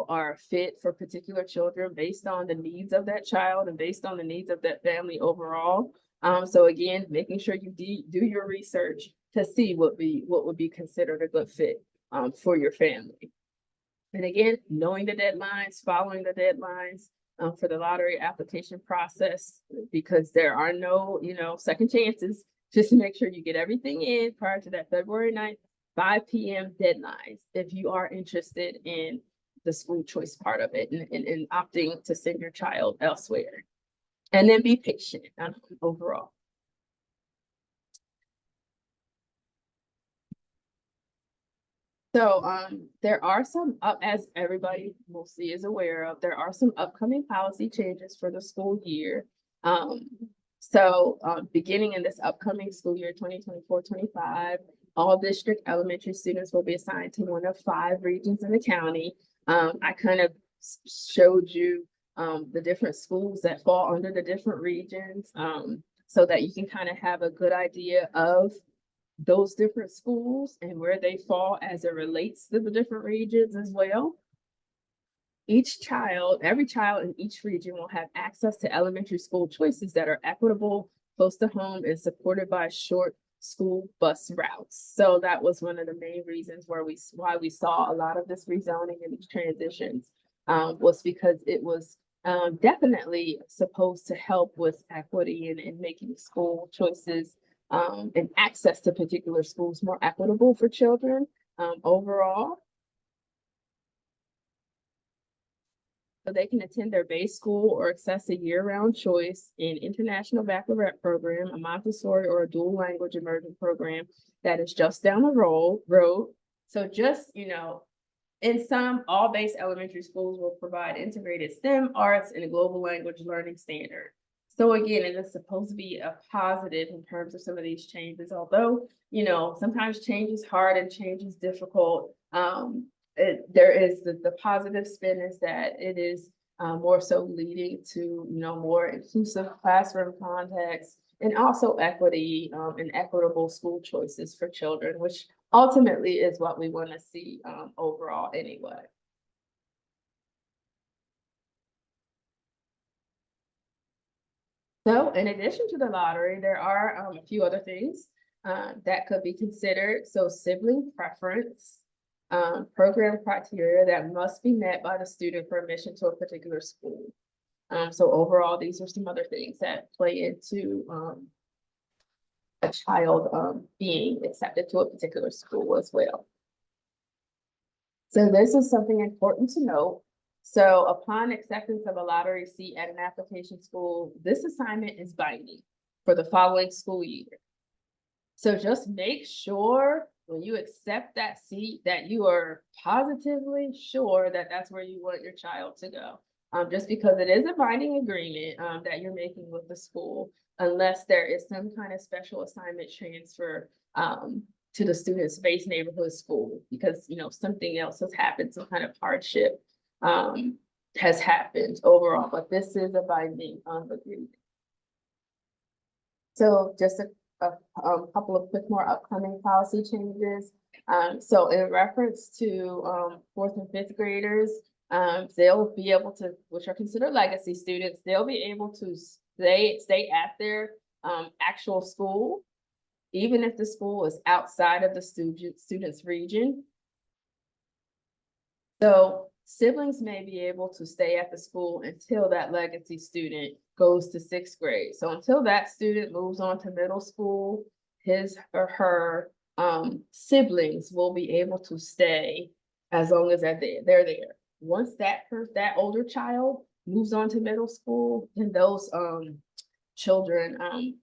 are fit for particular children based on the needs of that child and based on the needs of that family overall. So again, making sure you do your research to see what would be considered a good fit for your family. And again, knowing the deadlines, following the deadlines for the lottery application process, because there are no, second chances. Just to make sure you get everything in prior to that February 9th, 5 p.m. deadlines if you are interested in the school choice part of it and opting to send your child elsewhere. And then be patient overall. So there are some, as everybody mostly is aware of, there are some upcoming policy changes for the school year. Beginning in this upcoming school year, 2024-25, all district elementary students will be assigned to one of 5 regions in the county. I kind of showed you the different schools that fall under the different regions, so that you can kind of have a good idea of those different schools and where they fall as it relates to the different regions as well. Every child in each region will have access to elementary school choices that are equitable, close to home, and supported by short school bus routes. So that was one of the main reasons why we saw a lot of this rezoning and these transitions, was because it was definitely supposed to help with equity and making school choices and access to particular schools more equitable for children overall. So they can attend their base school or access a year-round choice in international baccalaureate program, a Montessori or a dual language immersion program that is just down the road. So just, in some, all base elementary schools will provide integrated STEM, arts, and a global language learning standard. So again, it is supposed to be a positive in terms of some of these changes, although, sometimes change is hard and change is difficult. There is the positive spin is that it is more so leading to, more inclusive classroom context and also equity and equitable school choices for children, which ultimately is what we want to see overall anyway. So in addition to the lottery, there are a few other things that could be considered. So sibling preference, program criteria that must be met by the student for admission to a particular school. So overall, these are some other things that play into a child being accepted to a particular school as well. So this is something important to note. So upon acceptance of a lottery seat at an application school, this assignment is binding for the following school year. So just make sure when you accept that seat that you are positively sure that that's where you want your child to go. Just because it is a binding agreement that you're making with the school, unless there is some kind of special assignment transfer to the student's base neighborhood school, because something else has happened, some kind of hardship has happened overall, but this is a binding agreement. So just a couple of quick more upcoming policy changes. So in reference to 4th and 5th graders, they'll be able to, which are considered legacy students, they'll be able to stay at their actual school, even if the school is outside of the student's region. So siblings may be able to stay at the school until that legacy student goes to 6th grade. So until that student moves on to middle school, his or her siblings will be able to stay as long as they're there. Once that older child moves on to middle school, then those children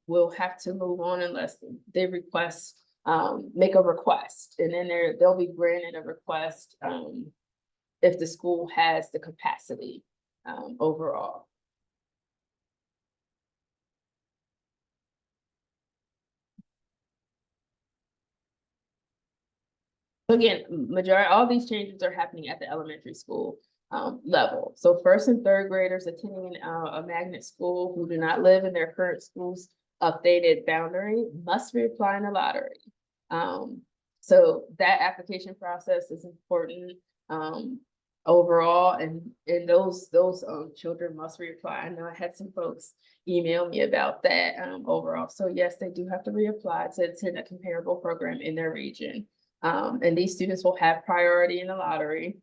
will have to move on unless they make a request, and then they'll be granted a request if the school has the capacity overall. Again, all these changes are happening at the elementary school level. So 1st and 3rd graders attending a magnet school who do not live in their current school's updated boundary must reapply in the lottery. So that application process is important overall, and those children must reapply. I know I had some folks email me about that overall. So yes, they do have to reapply to attend a comparable program in their region. And these students will have priority in the lottery.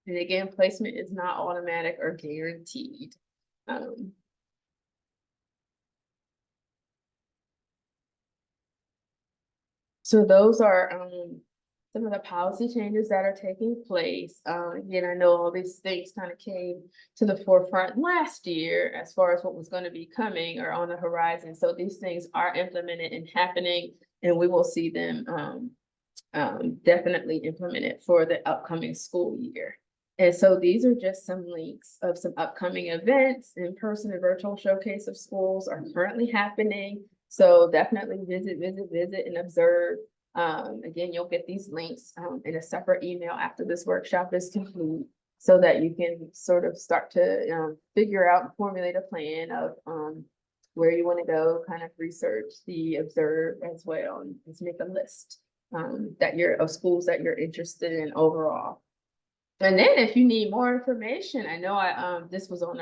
And again, placement is not automatic or guaranteed. So those are some of the policy changes that are taking place. Again, I know all these things kind of came to the forefront last year as far as what was going to be coming or on the horizon. So these things are implemented and happening, and we will see them definitely implemented for the upcoming school year. And so these are just some links of some upcoming events. In-person and virtual showcase of schools are currently happening. So definitely visit and observe. Again, you'll get these links in a separate email after this workshop is complete, so that you can sort of start to figure out and formulate a plan of where you want to go, kind of research, observe as well, and make a list of schools that you're interested in overall. And then if you need more information, I know this was on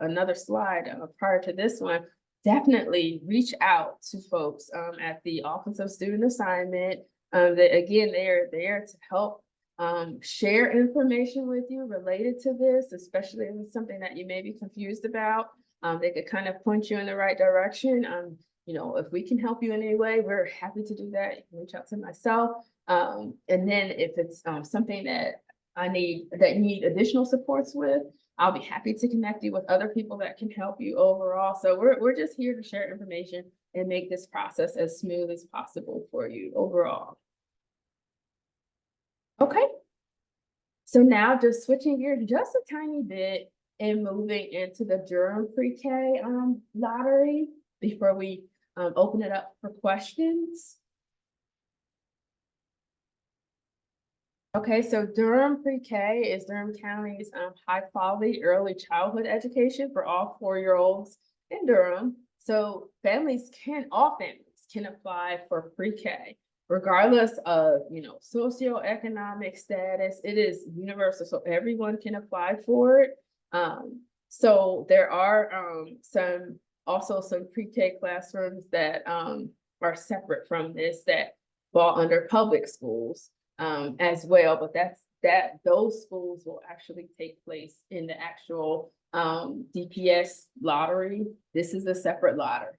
another slide prior to this one, definitely reach out to folks at the Office of Student Assignment. Again, they are there to help share information with you related to this, especially if it's something that you may be confused about. They could kind of point you in the right direction. If we can help you in any way, we're happy to do that. You can reach out to myself. And then if it's something that you need additional supports with, I'll be happy to connect you with other people that can help you overall. So we're just here to share information and make this process as smooth as possible for you overall. Okay. So now just switching gears just a tiny bit and moving into the Durham Pre-K lottery before we open it up for questions. Okay, so Durham Pre-K is Durham County's high-quality early childhood education for all 4-year-olds in Durham. So all families can apply for Pre-K, regardless of socioeconomic status. It is universal, so everyone can apply for it. So there are some also some pre-K classrooms that are separate from this that fall under public schools as well, but those schools will actually take place in the actual DPS lottery. This is a separate lottery.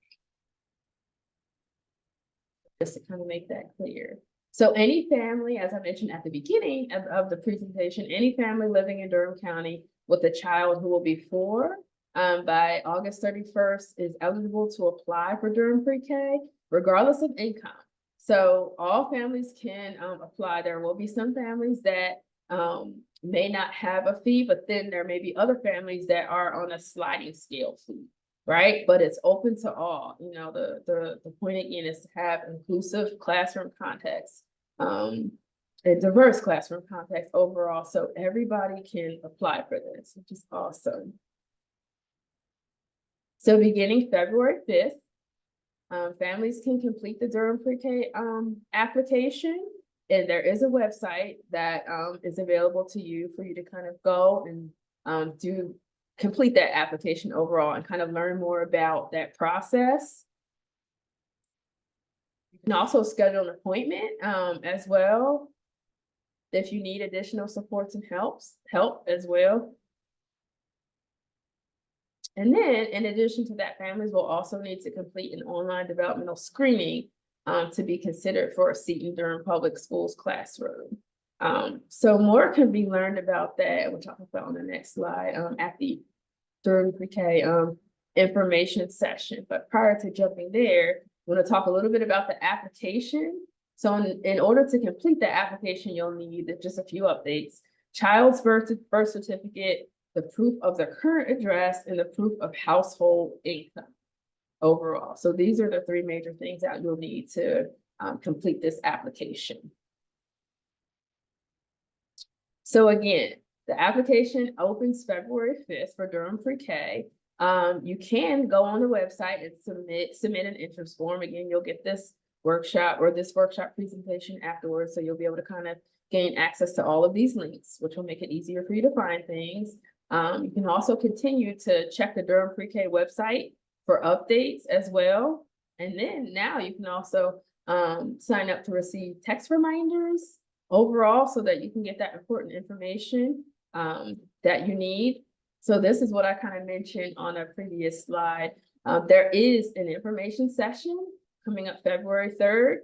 Just to kind of make that clear. So any family, as I mentioned at the beginning of the presentation, any family living in Durham County with a child who will be 4 by August 31st is eligible to apply for Durham Pre-K, regardless of income. So all families can apply. There will be some families that may not have a fee, but then there may be other families that are on a sliding scale fee, right? But it's open to all. You know, the point again is to have inclusive classroom context, a diverse classroom context overall, so everybody can apply for this, which is awesome. So beginning February 5th, families can complete the Durham Pre-K application, and there is a website that is available to you for you to kind of go and complete that application overall and kind of learn more about that process. You can also schedule an appointment as well if you need additional supports and help as well. And then in addition to that, families will also need to complete an online developmental screening to be considered for a seat in Durham Public Schools classroom. So more can be learned about that, which I'll talk about on the next slide at the Durham Pre-K information session. But prior to jumping there, I want to talk a little bit about the application. So in order to complete the application, you'll need just a few updates: child's birth certificate, the proof of the current address, and the proof of household income overall. So these are the 3 major things that you'll need to complete this application. So again, the application opens February 5th for Durham Pre-K. You can go on the website and submit an interest form. Again, you'll get this workshop presentation afterwards, so you'll be able to kind of gain access to all of these links, which will make it easier for you to find things. You can also continue to check the Durham Pre-K website for updates as well. And then now you can also sign up to receive text reminders overall so that you can get that important information that you need. So this is what I kind of mentioned on a previous slide. There is an information session coming up February 3rd.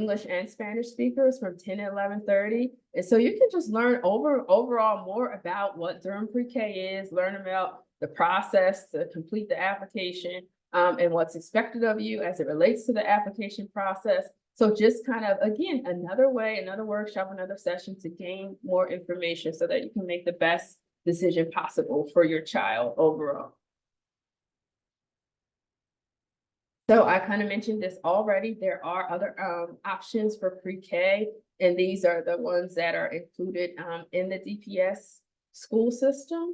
English and Spanish speakers from 10 to 11:30. And so you can just learn overall more about what Durham Pre-K is, learn about the process to complete the application, and what's expected of you as it relates to the application process. So just kind of, again, another workshop, another session to gain more information so that you can make the best decision possible for your child overall. So I kind of mentioned this already. There are other options for pre-K, and these are the ones that are included in the DPS school system.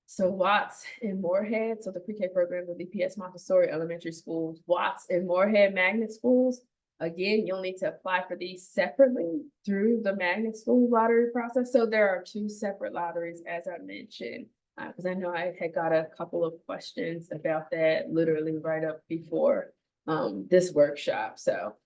So Watts and Moorhead, so the pre-K programs of DPS Montessori Elementary Schools, Watts and Moorhead Magnet Schools. Again, you'll need to apply for these separately through the magnet school lottery process. So there are 2 separate lotteries, as I mentioned, because I know I had got a couple of questions about that literally right up before this workshop. So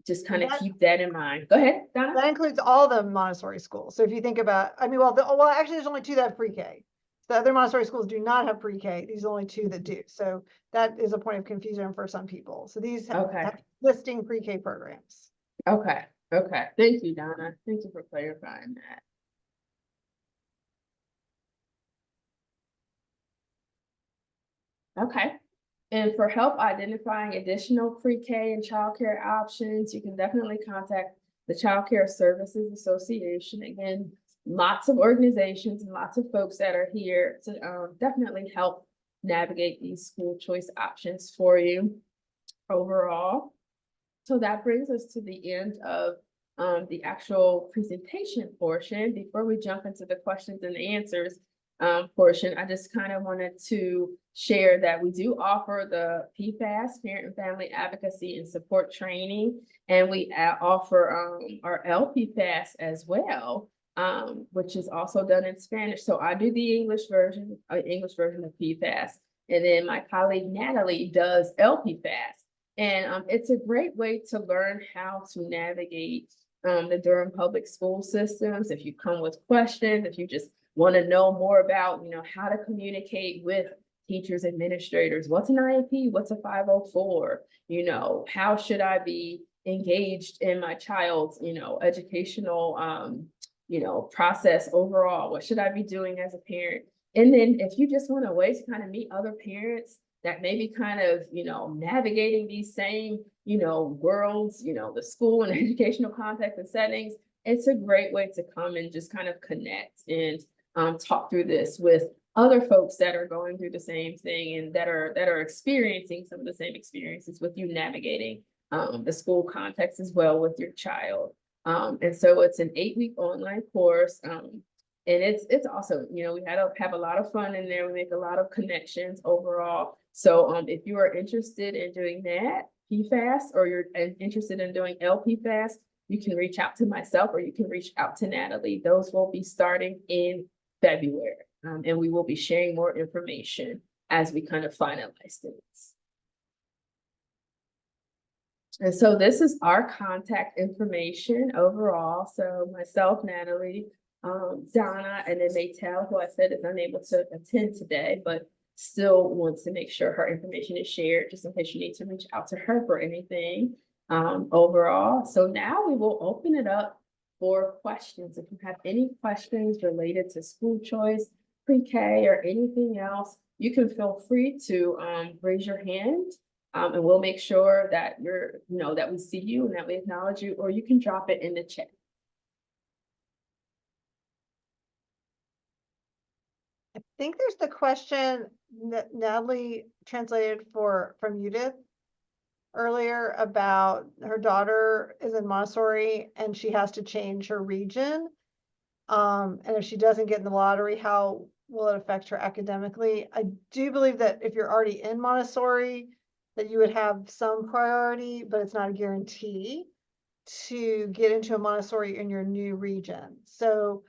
just kind of keep that in mind. Go ahead, Donna. That includes all the Montessori schools. So if you think about, I mean, well, actually there's only 2 that have pre-K. The other Montessori schools do not have pre-K. These are only 2 that do. So that is a point of confusion for some people. So these have listing pre-K programs. Okay. Thank you, Donna. Thank you for clarifying that. Okay. And for help identifying additional pre-K and childcare options, you can definitely contact the Child Care Services Association. Again, lots of organizations and lots of folks that are here to definitely help navigate these school choice options for you overall. So that brings us to the end of the actual presentation portion. Before we jump into the questions and answers portion, I just kind of wanted to share that we do offer the PFAS, Parent and Family Advocacy and Support Training, and we offer our LPFAS as well. which is also done in Spanish. So I do the English version of PFAS. And then my colleague Natalie does LPFAS. And it's a great way to learn how to navigate the Durham public school systems. If you come with questions, if you just want to know more about, how to communicate with teachers, administrators, what's an IEP, what's a 504, how should I be engaged in my child's, educational, process overall, what should I be doing as a parent? And then if you just want a way to kind of meet other parents that may be kind of, navigating these same, worlds, the school and educational context and settings, it's a great way to come and just kind of connect and talk through this with other folks that are going through the same thing and that are experiencing some of the same experiences with you navigating the school context as well with your child. And so it's an 8-week online course. And it's awesome. We have a lot of fun in there. We make a lot of connections overall. So if you are interested in doing that PFAS, or you're interested in doing LPFAS, you can reach out to myself or you can reach out to Natalie. Those will be starting in February. And we will be sharing more information as we kind of finalize things. And so this is our contact information overall. So myself, Natalie, Donna, and then Maytel, who I said is unable to attend today, but still wants to make sure her information is shared just in case you need to reach out to her for anything overall. So now we will open it up for questions. If you have any questions related to school choice, pre-K, or anything else, you can feel free to raise your hand. And we'll make sure that that we see you and that we acknowledge you, or you can drop it in the chat. I think there's the question that Natalie translated from Judith earlier about her daughter is in Montessori and she has to change her region. And if she doesn't get in the lottery, how will it affect her academically? I do believe that if you're already in Montessori, that you would have some priority, but it's not a guarantee to get into a Montessori in your new region. So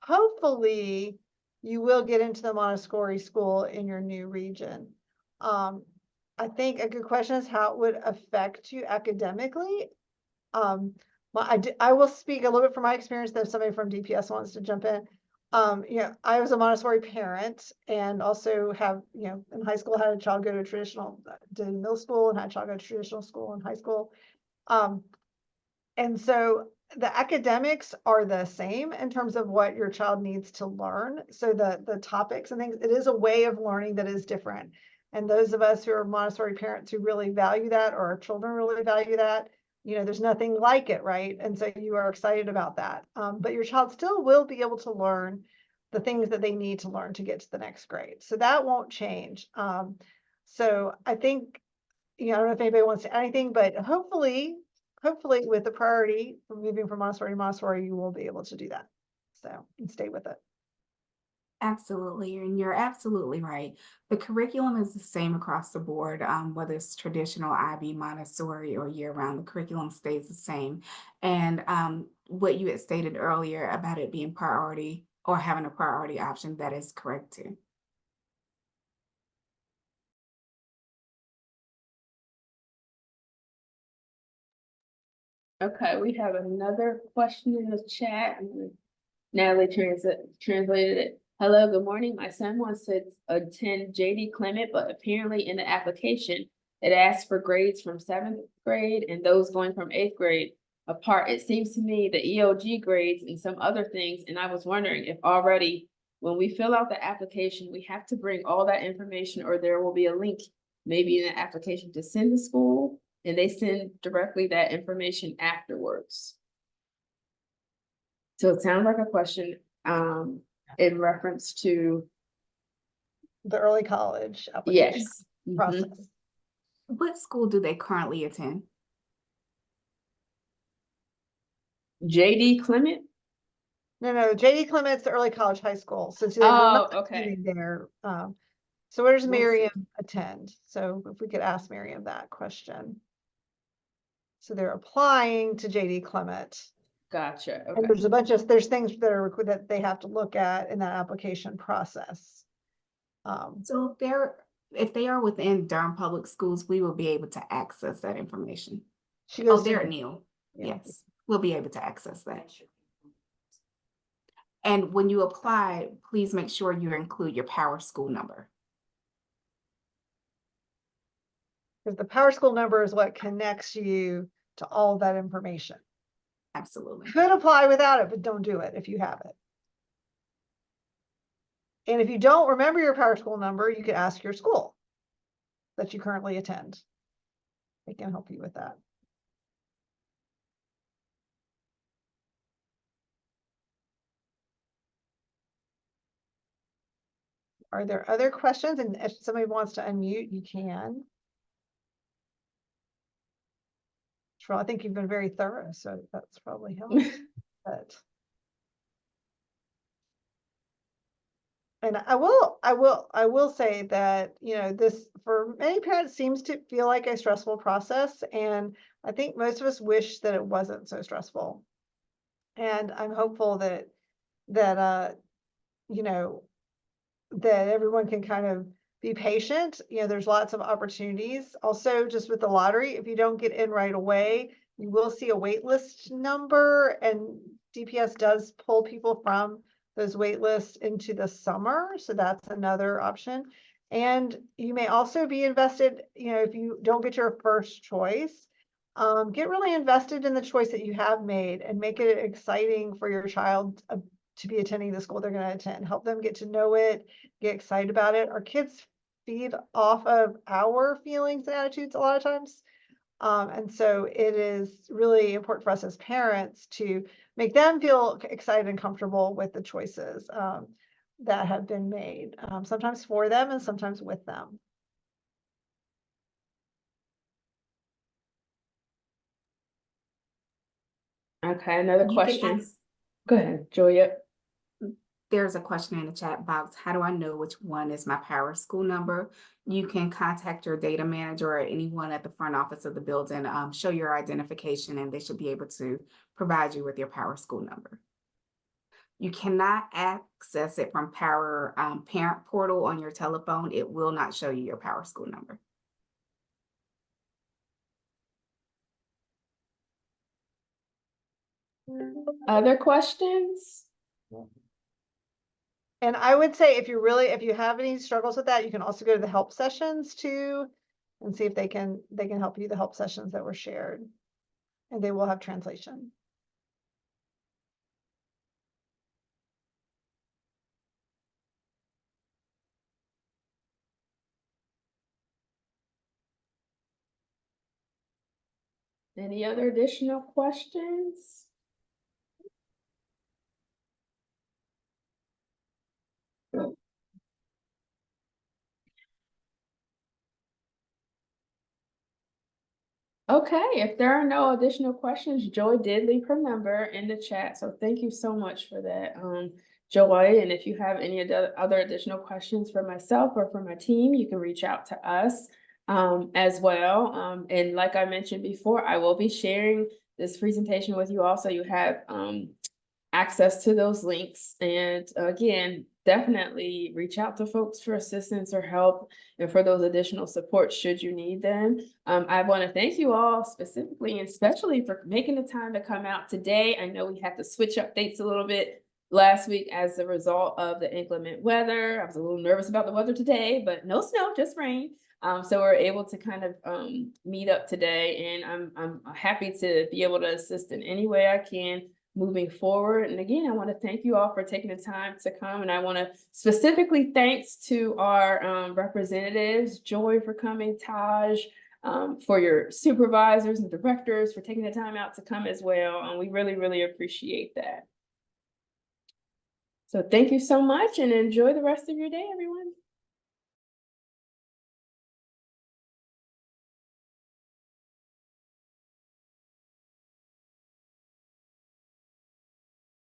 hopefully you will get into the Montessori school in your new region. I think a good question is how it would affect you academically. I will speak a little bit from my experience, that if somebody from DPS wants to jump in. I was a Montessori parent and also have, in high school had a child go to traditional, did middle school and had a child go to traditional school in high school. And so the academics are the same in terms of what your child needs to learn. So the topics and things, it is a way of learning that is different. And those of us who are Montessori parents who really value that, or our children really value that, there's nothing like it, right? And so you are excited about that. But your child still will be able to learn the things that they need to learn to get to the next grade. So that won't change. So I think, I don't know if anybody wants to add anything, but hopefully with the priority for moving from Montessori to Montessori, you will be able to do that. So, and stay with it. Absolutely, and you're absolutely right. The curriculum is the same across the board, whether it's traditional IB, Montessori, or year-round. The curriculum stays the same. And what you had stated earlier about it being priority or having a priority option, that is correct too. Okay, we have another question in the chat. Natalie translated it. Hello, good morning. My son wants to attend JD Clement, but apparently in the application, it asks for grades from 7th grade and those going from 8th grade apart. It seems to me the EOG grades and some other things, and I was wondering if already when we fill out the application, we have to bring all that information, or there will be a link maybe in the application to send to school, and they send directly that information afterwards. So it sounds like a question in reference to The early college application yes. process. What school do they currently attend? JD Clement? No, JD Clement's the early college high school. So they're Oh, not okay. attending there. So where does What's- Miriam attend? So if we could ask Miriam that question. So they're applying to JD Clement. Gotcha, And okay. there's there's things that are, that they have to look at in that application process. So if they are within Durham Public Schools, we will be able to access that information. She Oh, goes to they're at the- Neil. yeah. Yes, we'll be able to access that. And when you apply, please make sure you include your Power School number. Because the Power School number is what connects you to all of that information. Absolutely. Could apply without it, but don't do it if you have it. And if you don't remember your Power School number, you could ask your school that you currently attend. They can help you with that. Are there other questions? And if somebody wants to unmute, you can. Sure, I think you've been very thorough, so that's probably helped. But and I will say that, you know, this for many parents seems to feel like a stressful process. And I think most of us wish that it wasn't so stressful. And I'm hopeful that you know, that everyone can kind of be patient. You know, there's lots of opportunities. Also, just with the lottery, if you don't get in right away, you will see a wait list number, and DPS does pull people from those wait lists into the summer. So that's another option. And you may also be invested, you know, if you don't get your first choice, get really invested in the choice that you have made and make it exciting for your child to be attending the school they're going to attend. Help them get to know it, get excited about it. Our kids feed off of our feelings and attitudes a lot of times. And so it is really important for us as parents to make them feel excited and comfortable with the choices that have been made, sometimes for them and sometimes with them. Okay, another You can question. ask- Go ahead, Julia. There's a question in the chat box. How do I know which one is my Power School number? You can contact your data manager or anyone at the front office of the building, show your identification, and they should be able to provide you with your Power School number. You cannot access it from Power Parent Portal on your telephone. It will not show you your Power School number. Other questions? And I would say if you have any struggles with that, you can also go to the help sessions too and see if they can help you, the help sessions that were shared. And they will have translation. Any other additional questions? Okay, if there are no additional questions, Joy did leave her number in the chat, so thank you so much for that, Joy. And if you have any other additional questions for myself or for my team, you can reach out to us as well. And like I mentioned before, I will be sharing this presentation with you also. You have access to those links. And again, definitely reach out to folks for assistance or help and for those additional supports should you need them. I want to thank you all specifically and especially for making the time to come out today. I know we had to switch up dates a little bit last week as a result of the inclement weather. I was a little nervous about the weather today, but no snow, just rain. So we're able to kind of meet up today, and I'm happy to be able to assist in any way I can moving forward. And again, I want to thank you all for taking the time to come. And I want to specifically thanks to our representatives, Joy for coming, Taj, for your supervisors and directors for taking the time out to come as well. And we really, really appreciate that. So thank you so much and enjoy the rest of your day, everyone.